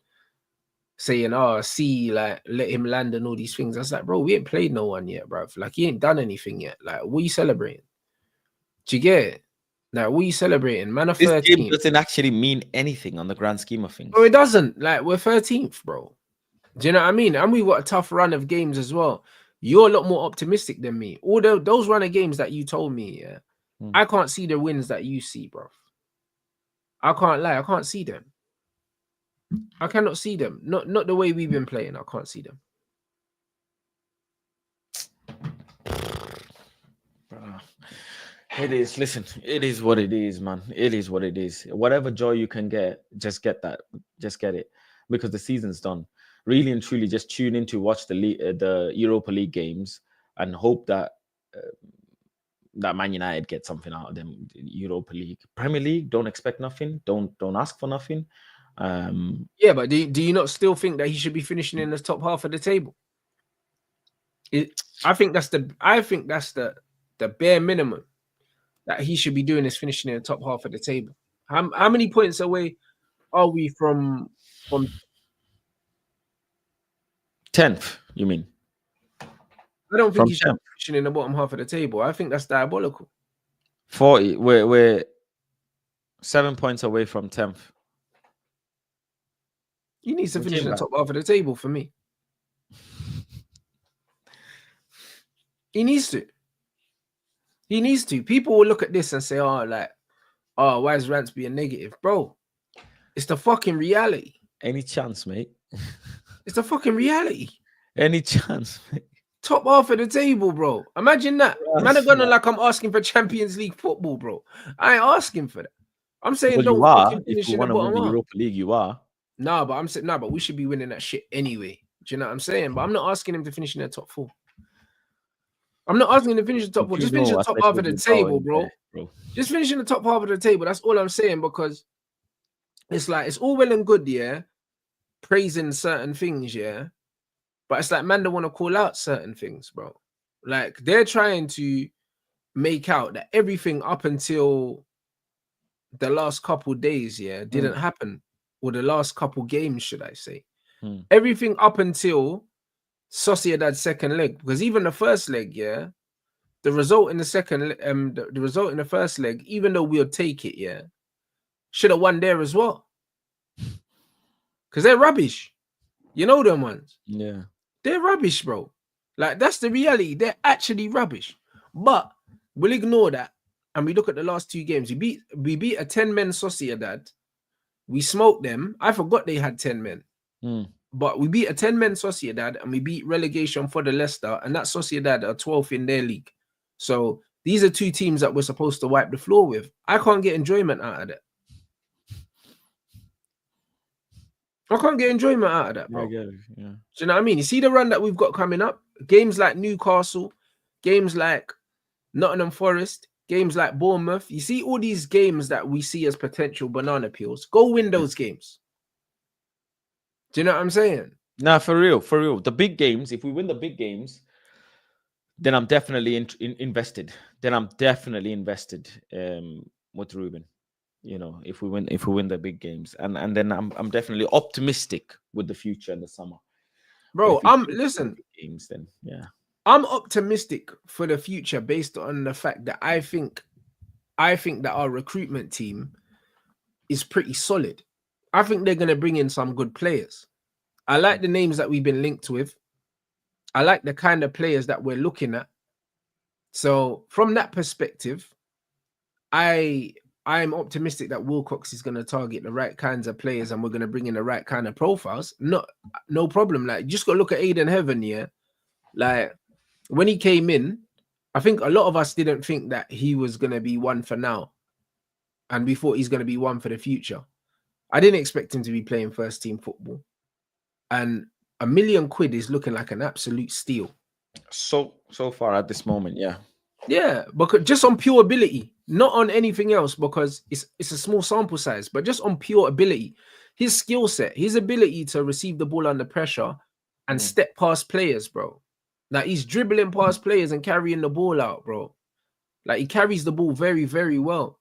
saying, "Oh, see, like let him land and all these things." I was like, "Bro, we ain't played no one yet, bro. Like he ain't done anything yet. Like what are you celebrating? Do you get it? Like what are you celebrating? Man of This game 13th. doesn't actually mean anything on the grand scheme of things. Bro, it doesn't. Like we're 13th, bro. Do you know what I mean? And we got a tough run of games as well. You're a lot more optimistic than me. Although those run of games that you told me, yeah, I can't see the wins that you see, bro. I can't lie. I can't see them. I cannot see them. Not the way we've been playing. I can't see them. It is. Listen, it is what it is, man. It is what it is. Whatever joy you can get, just get that. Just get it, because the season's done. Really and truly, just tune in to watch the Europa League games and hope that that Man United get something out of them. Europa League, Premier League, don't expect nothing. Don't ask for nothing. Yeah, but do you not still think that he should be finishing in the top half of the table? I think that's the bare minimum that he should be doing, is finishing in the top half of the table. How many points away are we from 10th? You mean? I don't think he should be finishing in the bottom half of the table. I think that's diabolical. 40. We're 7 points away from 10th. He needs to finish in the top half of the table for me. He needs to. He needs to. People will look at this and say, "Oh, like, oh, why is Rants being negative, bro?" It's the fucking reality. Any chance, mate? It's the fucking reality. Any chance, mate? Top half of the table, bro. Imagine that. Man, I'm gonna like I'm asking for Champions League football, bro. I ain't asking for that. I'm saying don't fucking finish in the bottom half. Europa League, you are. Nah, but I'm saying but we should be winning that shit anyway. Do you know what I'm saying? But I'm not asking him to finish in the top 4. I'm not asking him to finish the top 4. Just finish the top half of the table, bro. Just finish in the top half of the table. That's all I'm saying, because it's like it's all well and good, yeah, praising certain things, yeah. But it's like man don't want to call out certain things, bro. Like they're trying to make out that everything up until the last couple days, yeah, didn't happen. Or the last couple games, should I say. Everything up until Sociedad's second leg. Because even the first leg, yeah, the result in the second the result in the first leg, even though we'll take it, yeah, should have won there as well. Because they're rubbish. You know them ones. Yeah. They're rubbish, bro. Like, that's the reality. They're actually rubbish. But we'll ignore that. And we look at the last 2 games. We beat a 10-man Sociedad. We smoked them. I forgot they had 10 men. But we beat a 10-man Sociedad and we beat relegation for the Leicester. And that Sociedad are 12th in their league. So these are 2 teams that we're supposed to wipe the floor with. I can't get enjoyment out of that. I can't get enjoyment out of that, bro. Yeah. Do you know what I mean? You see the run that we've got coming up? Games like Newcastle, games like Nottingham Forest, games like Bournemouth. You see all these games that we see as potential banana peels. Go win those games. Do you know what I'm saying? Nah, for real. The big games, if we win the big games, then I'm definitely invested. Then I'm definitely invested with Ruben. You know, if we win the big games, and then I'm definitely optimistic with the future in the summer, bro. Listen, games, then yeah, I'm optimistic for the future based on the fact that I think that our recruitment team is pretty solid. I think they're gonna bring in some good players. I like the names that we've been linked with. I like the kind of players that we're looking at. So from that perspective, I'm optimistic that Wilcox is going to target the right kinds of players and we're going to bring in the right kind of profiles. No problem. Like, just got to look at Aiden Heaven, yeah? Like, when he came in, I think a lot of us didn't think that he was going to be one for now. And we thought he's going to be one for the future. I didn't expect him to be playing first team football. And £1 million is looking like an absolute steal. So far at this moment, yeah. Yeah, because just on pure ability, not on anything else, because it's a small sample size, but just on pure ability. his skill set, his ability to receive the ball under pressure and step past players, bro. Like he's dribbling past players and carrying the ball out, bro. Like he carries the ball very, very well.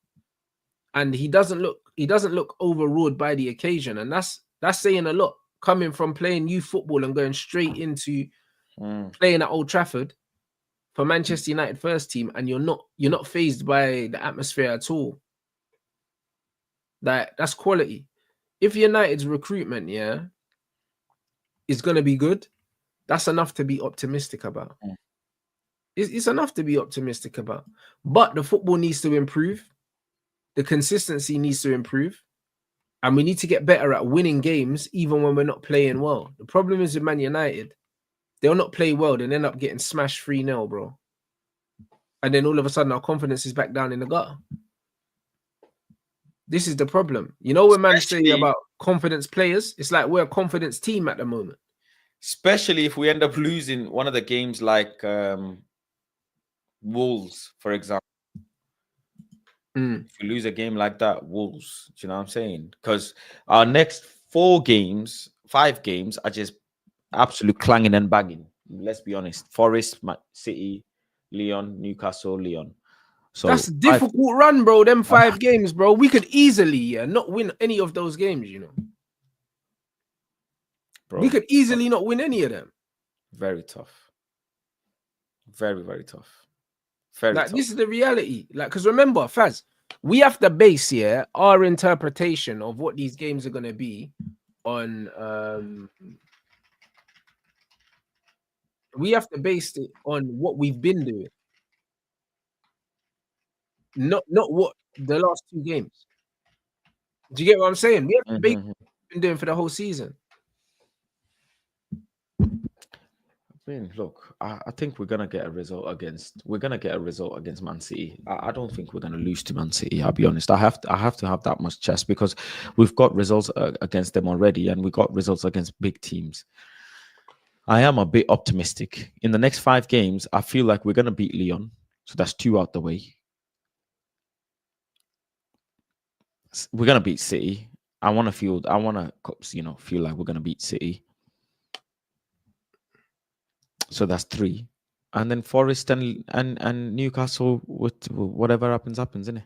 And he doesn't look overawed by the occasion. And that's saying a lot, coming from playing youth football and going straight into playing at Old Trafford for Manchester United first team, and you're not fazed by the atmosphere at all. That's quality. If United's recruitment, is gonna be good, that's enough to be optimistic about. It's enough to be optimistic about. But the football needs to improve. The consistency needs to improve. And we need to get better at winning games even when we're not playing well. The problem is with Man United, they'll not play well, then end up getting smashed 3-0, bro. And then all of a sudden our confidence is back down in the gutter. This is the problem. You know when man say about confidence players, it's like we're a confidence team at the moment. Especially if we end up losing one of the games like Wolves, for example. If we lose a game like that, Wolves, do you know what I'm saying? Because our next 5 games are just absolute clanging and banging. Let's be honest. Forest, City, Lyon, Newcastle, Lyon. So that's a difficult run, bro. Them 5 games, bro. We could easily not win any of those games, you know. Bro, we could easily not win any of them. Very tough. Very, very tough. Very tough. This is the reality. Like, because remember, Faz, we have to base our interpretation of what these games are gonna be on we have to base it on what we've been doing. Not what the last 2 games. Do you get what I'm saying? We have to base what we've been doing for the whole season. I mean, look, I think we're gonna get a result against Man City. I don't think we're gonna lose to Man City. I'll be honest. I have to have that much chest because we've got results against them already, and we got results against big teams. I am a bit optimistic. In the next 5 games, I feel like we're gonna beat Lyon, so that's 2 out the way. We're gonna beat City. I wanna feel like we're gonna beat City. So that's 3, and then Forest and Newcastle. With whatever happens, isn't it?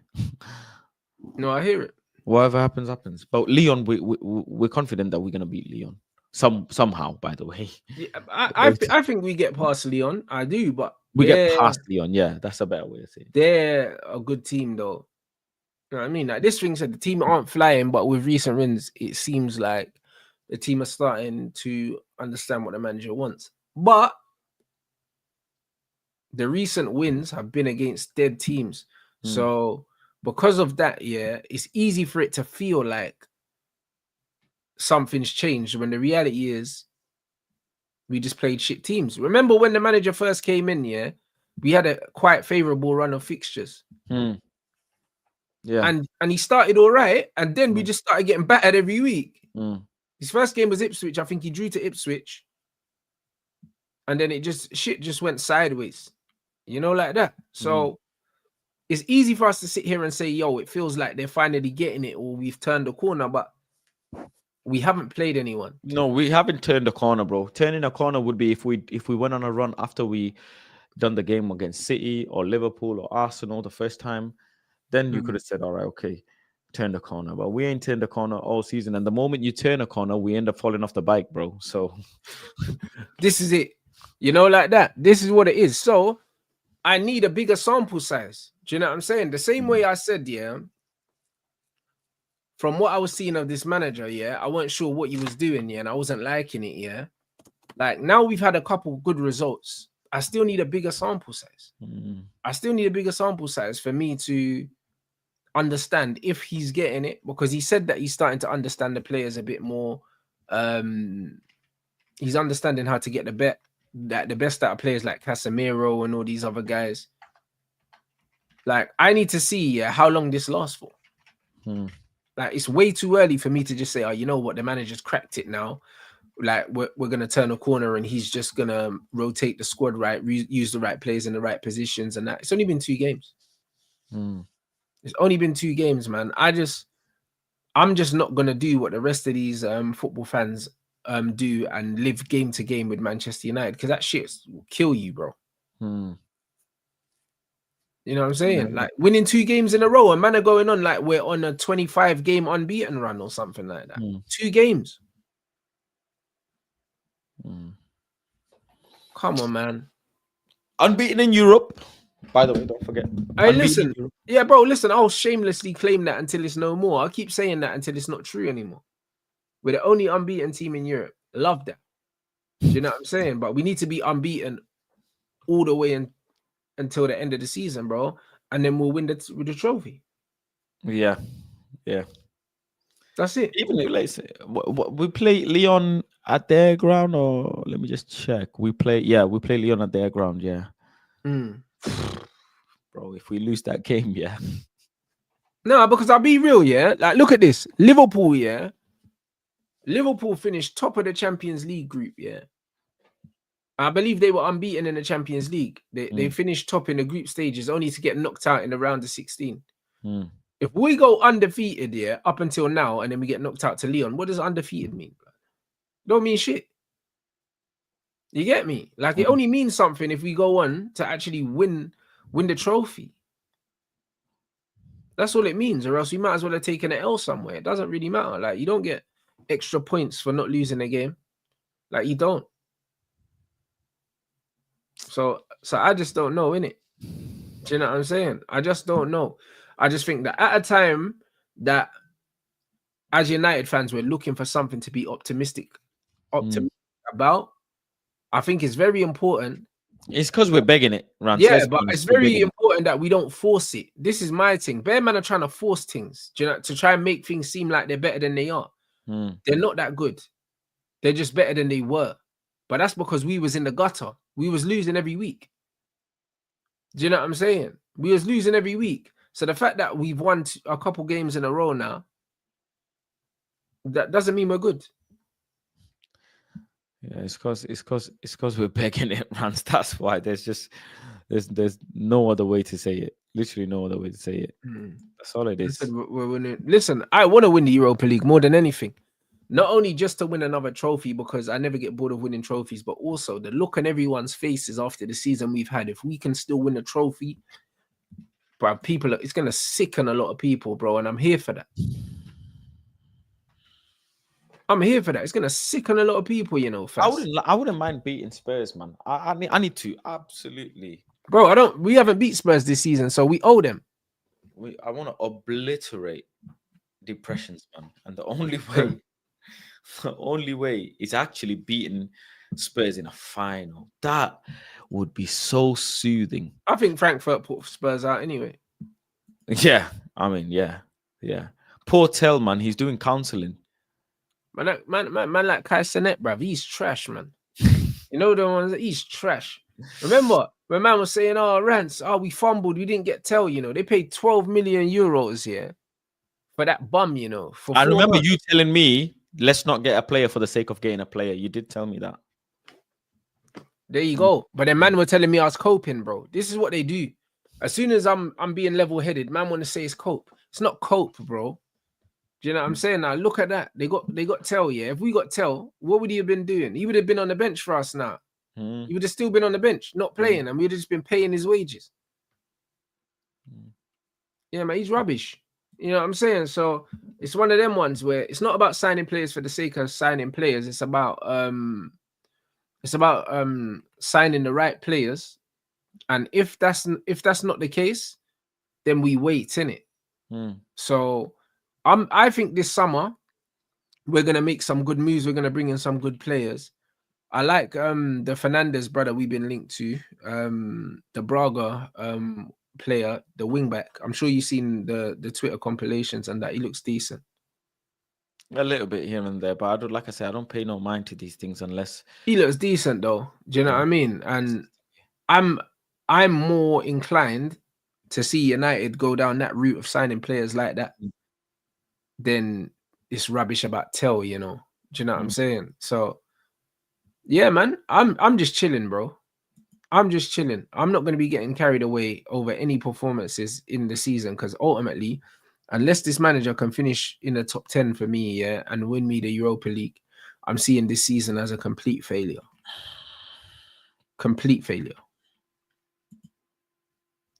No, I hear it. Whatever happens. But Lyon, we're confident that we're gonna beat Lyon somehow. By the way, yeah, I think we get past Lyon. I do, but we get past Lyon. Yeah, that's a better way to say it. They're a good team, though. You know what I mean? Like this thing said, the team aren't flying, but with recent wins, it seems like the team are starting to understand what the manager wants. But the recent wins have been against dead teams. So because of that, it's easy for it to feel like something's changed when the reality is we just played shit teams. Remember when the manager first came in, we had a quite favorable run of fixtures. Yeah. And he started all right, and then we just started getting battered every week. His first game was Ipswich. I think he drew to Ipswich. And then shit just went sideways. You know, like that. So it's easy for us to sit here and say, yo, it feels like they're finally getting it, or we've turned the corner, but we haven't played anyone. No, we haven't turned the corner, bro. Turning a corner would be if we went on a run after we done the game against City or Liverpool or Arsenal the first time. Then you could have said, all right, okay, turn the corner. But we ain't turned the corner all season. And the moment you turn a corner, we end up falling off the bike, bro. So this is it. You know, like that. This is what it is. So I need a bigger sample size. Do you know what I'm saying? The same way I said, from what I was seeing of this manager, I wasn't sure what he was doing, and I wasn't liking it, Like now we've had a couple good results. I still need a bigger sample size. I still need a bigger sample size for me to understand if he's getting it, because he said that he's starting to understand the players a bit more. He's understanding how to get the best out of players like Casemiro and all these other guys. Like, I need to see how long this lasts for. Like, it's way too early for me to just say, oh, you know what, the manager's cracked it now. Like, we're going to turn a corner and he's just going to rotate the squad right, use the right players in the right positions and that. It's only been 2 games. It's only been 2 games, man. I just I'm just not gonna do what the rest of these football fans do and live game to game with Manchester United, because that shit will kill you, bro. Hmm. You know what I'm saying? Like winning 2 games in a row, and man are going on like we're on a 25 game unbeaten run or something like that. 2 games. Come on, man. Unbeaten in Europe. By the way, don't forget. Hey, listen. Yeah, bro, listen, I'll shamelessly claim that until it's no more. I'll keep saying that until it's not true anymore. We're the only unbeaten team in Europe. Love that. Do you know what I'm saying? But we need to be unbeaten all the way until the end of the season, bro. And then we'll win the trophy. Yeah. That's it. Even like we play Leon at their ground, or let me just check. We play Leon at their ground. Yeah. Bro, if we lose that game, yeah. No, because I'll be real, yeah. Like, look at this. Liverpool, yeah. Liverpool finished top of the Champions League group, yeah. I believe they were unbeaten in the Champions League. They finished top in the group stages, only to get knocked out in the round of 16. If we go undefeated, yeah, up until now, and then we get knocked out to Leon, what does undefeated mean? Don't mean shit. You get me? Like, it only means something if we go on to actually win the trophy. That's all it means, or else we might as well have taken an L somewhere. It doesn't really matter. Like, you don't get extra points for not losing a game. Like, you don't. So I just don't know, innit? Do you know what I'm saying? I just don't know. I just think that at a time that as United fans, we're looking for something to be optimistic about, I think it's very important. It's because we're begging it, Rants. Yeah, but it's very important that we don't force it. This is my thing. Bear man are trying to force things, do you know, to try and make things seem like they're better than they are. They're not that good. They're just better than they were. But that's because we was in the gutter. We was losing every week. Do you know what I'm saying? We was losing every week. So the fact that we've won a couple games in a row now, that doesn't mean we're good. Yeah, it's because we're begging it, Rants. That's why there's no other way to say it. Literally no other way to say it. That's all it is. Listen, I want to win the Europa League more than anything. Not only just to win another trophy, because I never get bored of winning trophies, but also the look on everyone's faces after the season we've had. If we can still win a trophy, bro, it's going to sicken a lot of people, bro, and I'm here for that. I'm here for that. It's going to sicken a lot of people, you know. Fast. I wouldn't mind beating Spurs, man. I need to, absolutely. Bro, we haven't beat Spurs this season, so we owe them. I want to obliterate depressions, man. And the only way is actually beating Spurs in a final. That would be so soothing. I think Frankfurt put Spurs out anyway. Yeah, I mean, yeah. Poor Tell, man. He's doing counseling. Man like Kai Sinet, bruv. He's trash, man. You know the ones that he's trash. Remember when man was saying, "Oh, Rants, we fumbled, we didn't get Tell." You know, they paid 12 million euros here for that bum. You know, I remember you telling me, "Let's not get a player for the sake of getting a player." You did tell me that. There you go. But then man were telling me I was coping, bro. This is what they do. As soon as I'm being level-headed, man want to say it's cope. It's not cope, bro. Do you know what I'm saying? Now look at that. They got Tell, yeah. If we got Tell, what would he have been doing? He would have been on the bench for us now. He would have still been on the bench, not playing, and we'd have just been paying his wages. Yeah, man, he's rubbish. You know what I'm saying? So it's one of them ones where it's not about signing players for the sake of signing players. It's about signing the right players. And if that's not the case, then we wait, innit? So I think this summer we're gonna make some good moves. We're gonna bring in some good players. I like the Fernandez brother we've been linked to, the Braga player, the wingback. I'm sure you've seen the Twitter compilations and that he looks decent. A little bit here and there, but like I said, I don't pay no mind to these things unless he looks decent though. Do you know what I mean? And I'm more inclined to see United go down that route of signing players like that than this rubbish about Tell, you know. Do you know what I'm saying? So yeah, man, I'm just chilling, bro. I'm just chilling. I'm not going to be getting carried away over any performances in the season, because ultimately unless this manager can finish in the top 10 for me, yeah, and win me the Europa League, I'm seeing this season as a complete failure. Complete failure.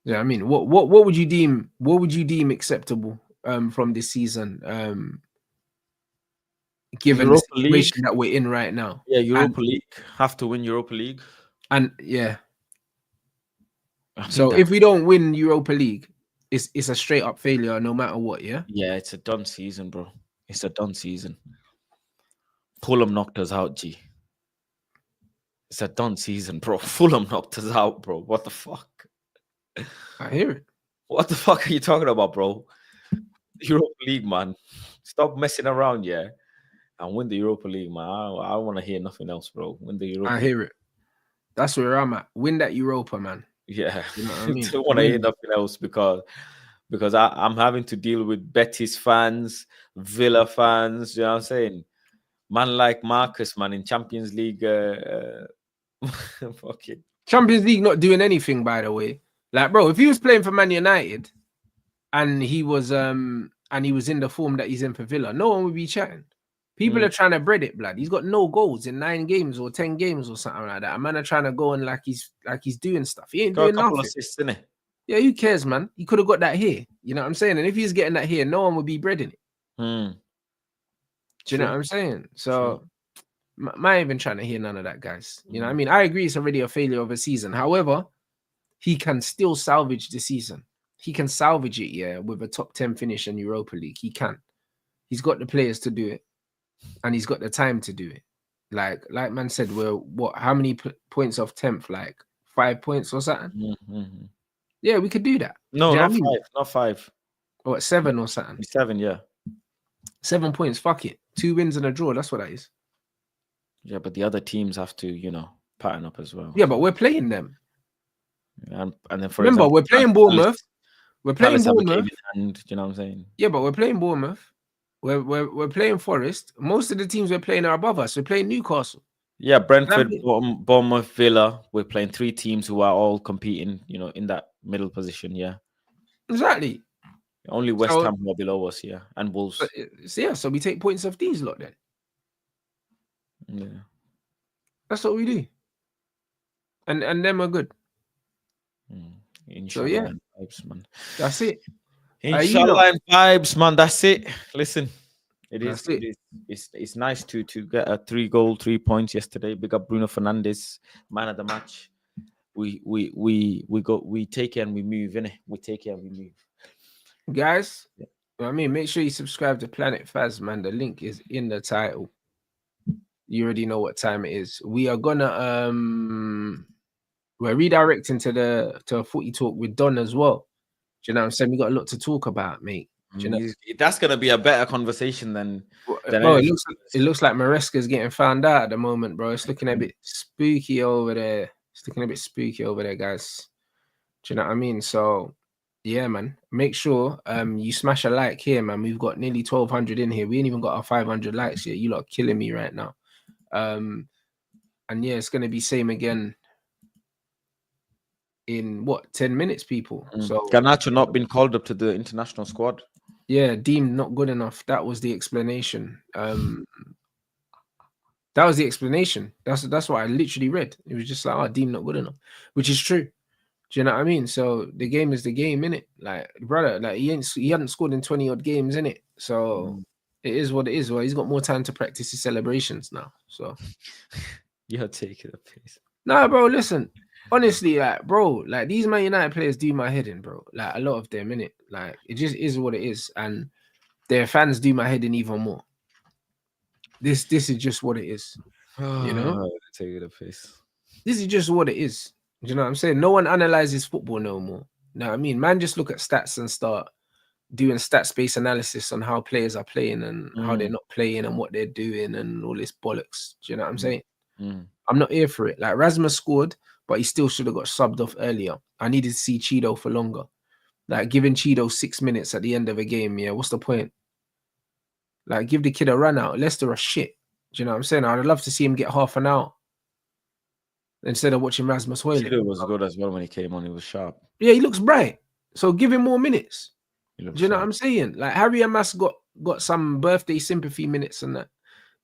Yeah, I mean, what would you deem acceptable from this season? Given Europa the League. situation that we're in right now. Yeah, Europa League. Have to win Europa League. And yeah. I think So if we don't win Europa League, it's a straight up failure no matter what, yeah? Yeah, it's a done season, bro. It's a done season. Fulham knocked us out, G. It's a done season, bro. Fulham knocked us out, bro. What the fuck? I hear it. What the fuck are you talking about, bro? Europa League, man. Stop messing around, yeah. And win the Europa League, man. I want to hear nothing else, bro. Win the Europa League. I hear it. That's where I'm at. Win that Europa, man. Yeah. You know what I mean? I don't want to hear nothing else because I'm having to deal with Betis fans, Villa fans, you know what I'm saying? Man like Marcus, man, in Champions League. Fucking Champions League not doing anything, by the way. Like, bro, if he was playing for Man United and he was in the form that he's in for Villa, no one would be chatting. People are trying to bread it, blood. He's got no goals in 9 games or 10 games or something like that. A man are trying to go and like he's doing stuff. He ain't doing nothing. Assists, innit? Yeah, who cares, man? He could have got that here. You know what I'm saying? And if he's getting that here, no one would be breading it. Do you know what I'm saying? So, I'm even trying to hear none of that, guys. You know what I mean? I agree it's already a failure of a season. However, he can still salvage the season. He can salvage it, yeah, with a top 10 finish in Europa League. He can. He's got the players to do it. And he's got the time to do it. Like man said, we're how many points off 10th? Like 5 points or something? Yeah, we could do that. No, not 5. Not 5. Or 7 or something. 7, yeah. 7 points, fuck it. 2 wins and a draw, that's what that is. Yeah, but the other teams have to, pattern up as well. Yeah, but we're playing them. And then remember, we're playing Bournemouth. We're playing Bournemouth. And you know what I'm saying? Yeah, but we're playing Bournemouth. We're playing Forest. Most of the teams we're playing are above us. We're playing Newcastle. Yeah, Brentford, Bournemouth, Villa. We're playing 3 teams who are all competing, in that middle position. Yeah, exactly. Only West Ham are below us, yeah, and Wolves. So we take points off these lot then. Yeah, that's what we do. And then we're good. Inshallah, so yeah, vibes, man. That's it. Inshallah and vibes, man. That's it. Listen, it's nice to get a 3-goal, 3 points yesterday. Big up Bruno Fernandes, man of the match. We take it and we move, innit? We take it and we move. Guys, make sure you subscribe to Planet Faz, man. The link is in the title. You already know what time it is. We are gonna we're redirecting to a footy talk with Don as well. Do you know what I'm saying? We got a lot to talk about, mate. Do you know? That's gonna be a better conversation than bro, it looks like Maresca's getting found out at the moment, bro. It's looking a bit spooky over there. Guys. Do you know what I mean? So yeah, man. Make sure you smash a like here, man. We've got nearly 1,200 in here. We ain't even got our 500 likes yet. You lot are killing me right now. And yeah, it's gonna be same again in 10 minutes, people. So Garnacho not been called up to the international squad. Yeah, deemed not good enough. That was the explanation. That was the explanation. That's what I literally read. It was just like, deemed not good enough, which is true. Do you know what I mean? So the game is the game, innit? Like, brother, like he hadn't scored in 20 odd games, innit? So it is what it is. Well, he's got more time to practice his celebrations now. So you're taking a piece. Nah, bro, listen. Honestly, like, bro, like these Man United players do my head in, bro. Like a lot of them, innit? Like it just is what it is, and their fans do my head in even more. This is just what it is, you know. Take it a piece. This is just what it is. Do you know what I'm saying? No one analyzes football no more. You know what I mean? Man, just look at stats and start doing stats-based analysis on how players are playing and how they're not playing and what they're doing and all this bollocks. Do you know what I'm saying? I'm not here for it. Like Rasmus scored, but he still should have got subbed off earlier. I needed to see Cheeto for longer. Like giving Cheeto 6 minutes at the end of a game, yeah, what's the point? Like give the kid a run out. Leicester are shit. Do you know what I'm saying? I'd love to see him get half an hour instead of watching Rasmus Højlund. Cheeto was good as well when he came on. He was sharp. Yeah, he looks bright. So give him more minutes. Do you know what I'm saying? Like Harry and Mass got some birthday sympathy minutes and that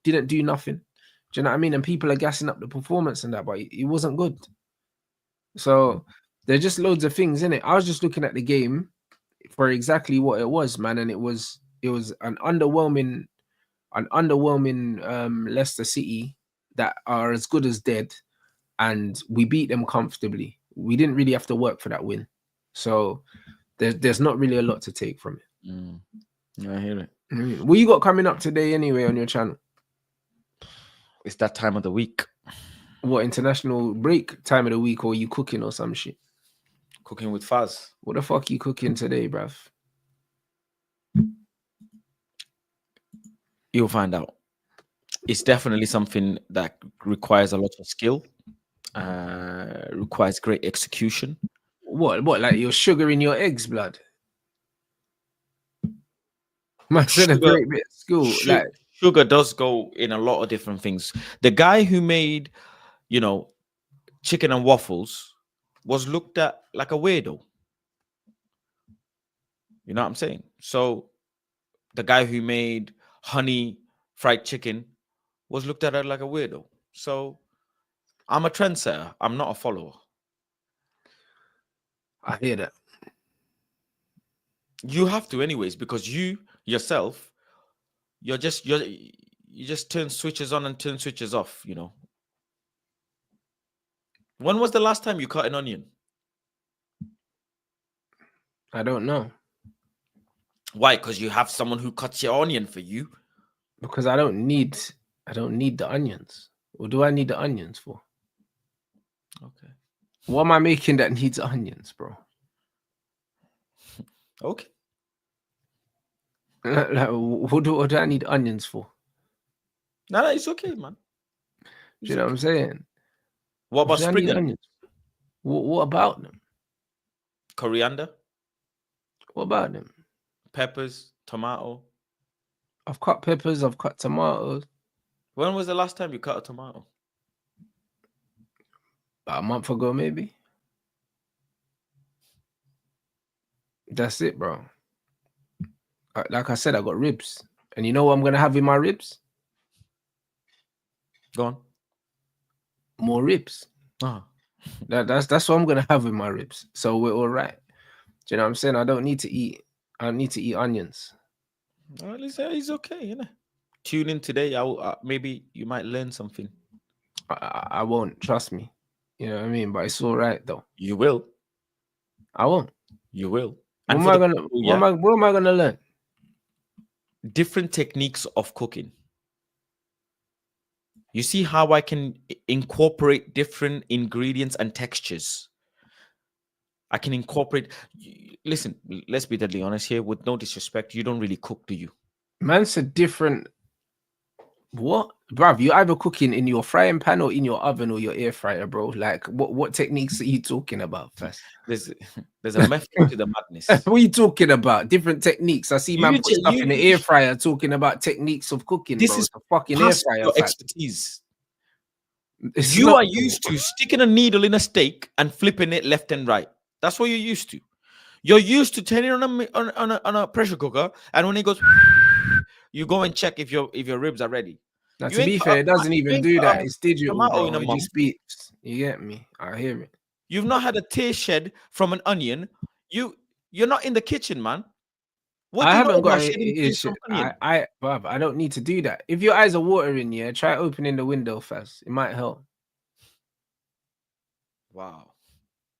didn't do nothing. Do you know what I mean? And people are gassing up the performance and that, but it wasn't good. So there's just loads of things in it. I was just looking at the game for exactly what it was, man, and it was an underwhelming Leicester City that are as good as dead, and we beat them comfortably. We didn't really have to work for that win, so there's not really a lot to take from it. I hear it. What you got coming up today anyway on your channel? It's that time of the week. What, international break time of the week, or you cooking or some shit? Cooking with Faz. What the fuck you cooking today, bruv? You'll find out. It's definitely something that requires a lot of skill, requires great execution. What, like you're sugaring your eggs, blood? Man said a great bit of skill. Like sugar does go in a lot of different things. The guy who made, chicken and waffles was looked at like a weirdo. You know what I'm saying? So the guy who made honey fried chicken was looked at like a weirdo. So I'm a trendsetter. I'm not a follower. I hear that. You have to anyways, because you yourself, you just turn switches on and turn switches off, When was the last time you cut an onion? I don't know. Why? Because you have someone who cuts your onion for you? Because I don't need the onions. What do I need the onions for? Okay. What am I making that needs onions, bro? Okay. Like, what do I need onions for? No, it's okay, man. Do you know what I'm saying? What about spring onions? What about them? Coriander. What about them? Peppers, tomato. I've cut peppers. I've cut tomatoes. When was the last time you cut a tomato? About a month ago, maybe. That's it, bro. Like I said, I got ribs. And you know what I'm going to have in my ribs? Go on. More ribs. That's what I'm going to have in my ribs. So we're all right. Do you know what I'm saying? I don't need to eat onions. Well, it's okay, Tune in today. Maybe you might learn something. I won't, trust me. You know what I mean? But it's all right, though. You will. I won't. You will. What am I gonna learn? Different techniques of cooking. You see how I can incorporate different ingredients and textures. I can incorporate. Listen, let's be deadly honest here. With no disrespect, you don't really cook, do you? Man's a different. What, bruv? You're either cooking in your frying pan or in your oven or your air fryer, bro. Like, what techniques are you talking about first? There's a method to the madness. What are you talking about? Different techniques. I see man put stuff in the air fryer talking about techniques of cooking. This bro. is a fucking air fryer. Your expertise. You are used to sticking a needle in a steak and flipping it left and right. That's what you're used to. You're used to turning on a pressure cooker, and when it goes, you go and check if your ribs are ready. Now, to be fair, it doesn't even do that. It's digital, bro. It just beeps. You get me? I hear it. You've not had a tear shed from an onion. You're not in the kitchen, man. I haven't got I don't need to do that. If your eyes are watering, try opening the window first. It might help. Wow.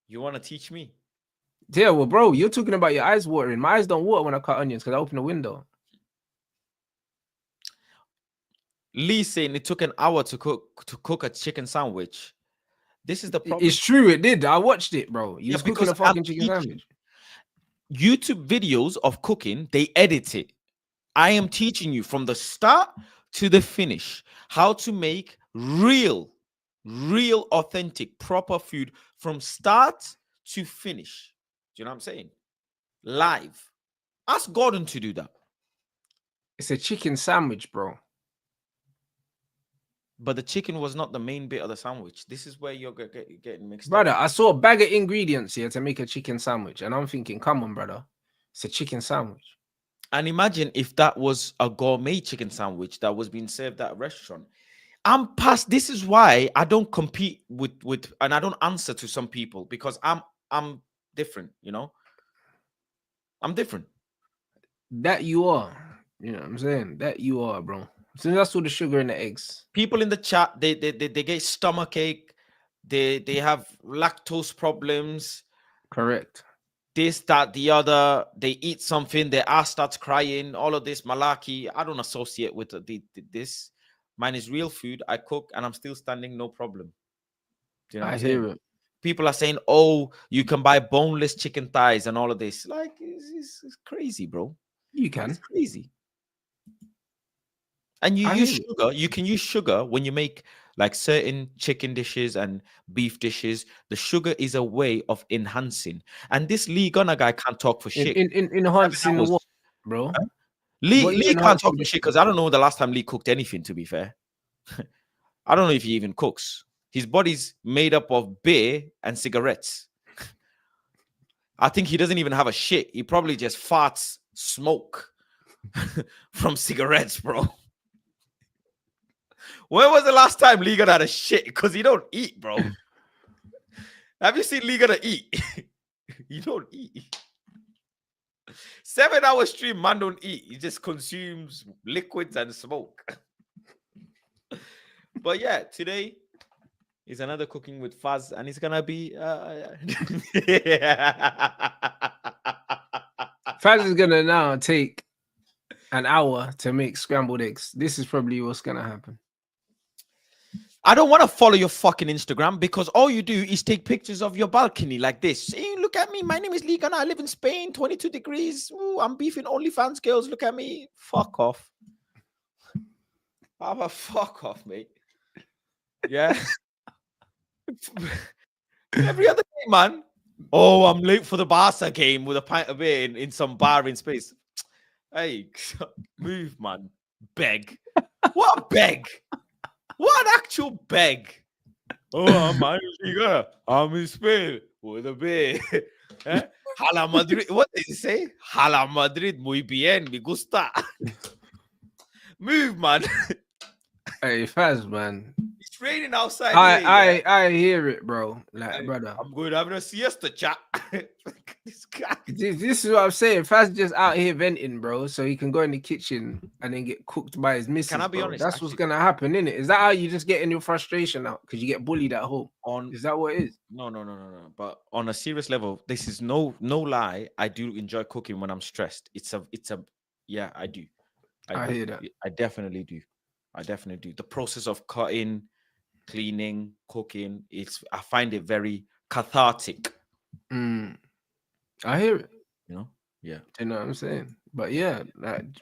You want to teach me? Yeah, well, bro, you're talking about your eyes watering. My eyes don't water when I cut onions because I open the window. Lee's saying it took an hour to cook a chicken sandwich. This is the problem. It's true, it did. I watched it, bro. You was cooking a fucking chicken sandwich. YouTube videos of cooking, they edit it. I am teaching you from the start to the finish how to make real, authentic, proper food from start to finish. Do you know what I'm saying? Live. Ask Gordon to do that. It's a chicken sandwich, bro. But the chicken was not the main bit of the sandwich. This is where you're getting mixed brother, up. I saw a bag of ingredients here to make a chicken sandwich. And I'm thinking, come on, brother. It's a chicken sandwich. And imagine if that was a gourmet chicken sandwich that was being served at a restaurant. I'm past. This is why I don't compete with, and I don't answer to some people because I'm different. You know, I'm different. That you are. You know what I'm saying? That you are, bro. Since I saw the sugar in the eggs. People in the chat, they get stomach ache, they have lactose problems, Correct. this, that, the other. They eat something, their ass starts crying. All of this malaki, I don't associate with this. Mine is real food. I cook and I'm still standing, no problem. Do you know what I I'm hear saying? it. People are saying, "Oh, you can buy boneless chicken thighs and all of this." Like, it's crazy, bro. You It's can. crazy. And you I use hear it. sugar. You can use sugar when you make like certain chicken dishes and beef dishes. The sugar is a way of enhancing. And this Lee Gunner guy can't talk for shit. In 7 enhancing hours. what, bro? Huh? What you Lee can't talk enhancing for the shit because I don't know the last time Lee cooked anything. To be fair, I don't know if he even cooks. His body's made up of beer and cigarettes. I think he doesn't even have a shit. He probably just farts smoke from cigarettes, bro. When was the last time Liga had a shit? Because he don't eat, bro. Have you seen Liga eat? You don't eat. 7 hour stream, man don't eat. He just consumes liquids and smoke. But yeah, today is another cooking with Faz, and it's gonna be Faz is gonna now take an hour to make scrambled eggs. This is probably what's gonna happen. I don't want to follow your fucking Instagram because all you do is take pictures of your balcony like this. Hey, look at me. My name is Ligan. I live in Spain, 22 degrees. Ooh, I'm beefing OnlyFans girls. Look at me. Fuck off. How about fuck off, mate? Yeah. Every other day, man. Oh, I'm late for the Barca game with a pint of beer in some bar in space. Hey, move, man. Beg. What beg? What an actual beg? Oh, I'm in Spain with a beer. Eh? Hala Madrid. What did he say? Hala Madrid, muy bien, me gusta. Move, man. Hey, Faz, man. It's raining outside here. I hear it, bro. Like, Hey, brother. I'm going to have a siesta, chat. This guy. This is what I'm saying. Faz just out here venting, bro, so he can go in the kitchen and then get cooked by his missus. Can I be bro. honest? That's what's gonna happen, innit? Is that how you just get in your frustration out because you get bullied at home? Is that what it is? No. But on a serious level, this is no lie. I do enjoy cooking when I'm stressed. It's a yeah, I do. I hear that. I definitely do. The process of cutting, cleaning, cooking, I find it very cathartic. I hear it. You know? Yeah. You know what I'm saying? But yeah,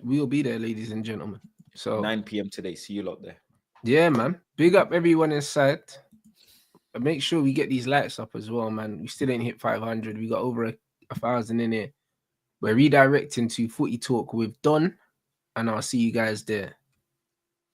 we'll be there, ladies and gentlemen. So 9 p.m. today. See you lot there. Yeah, man. Big up everyone inside. Make sure we get these lights up as well, man. We still ain't hit 500. We got over 1,000 in here. We're redirecting to Footy Talk with Don, and I'll see you guys there.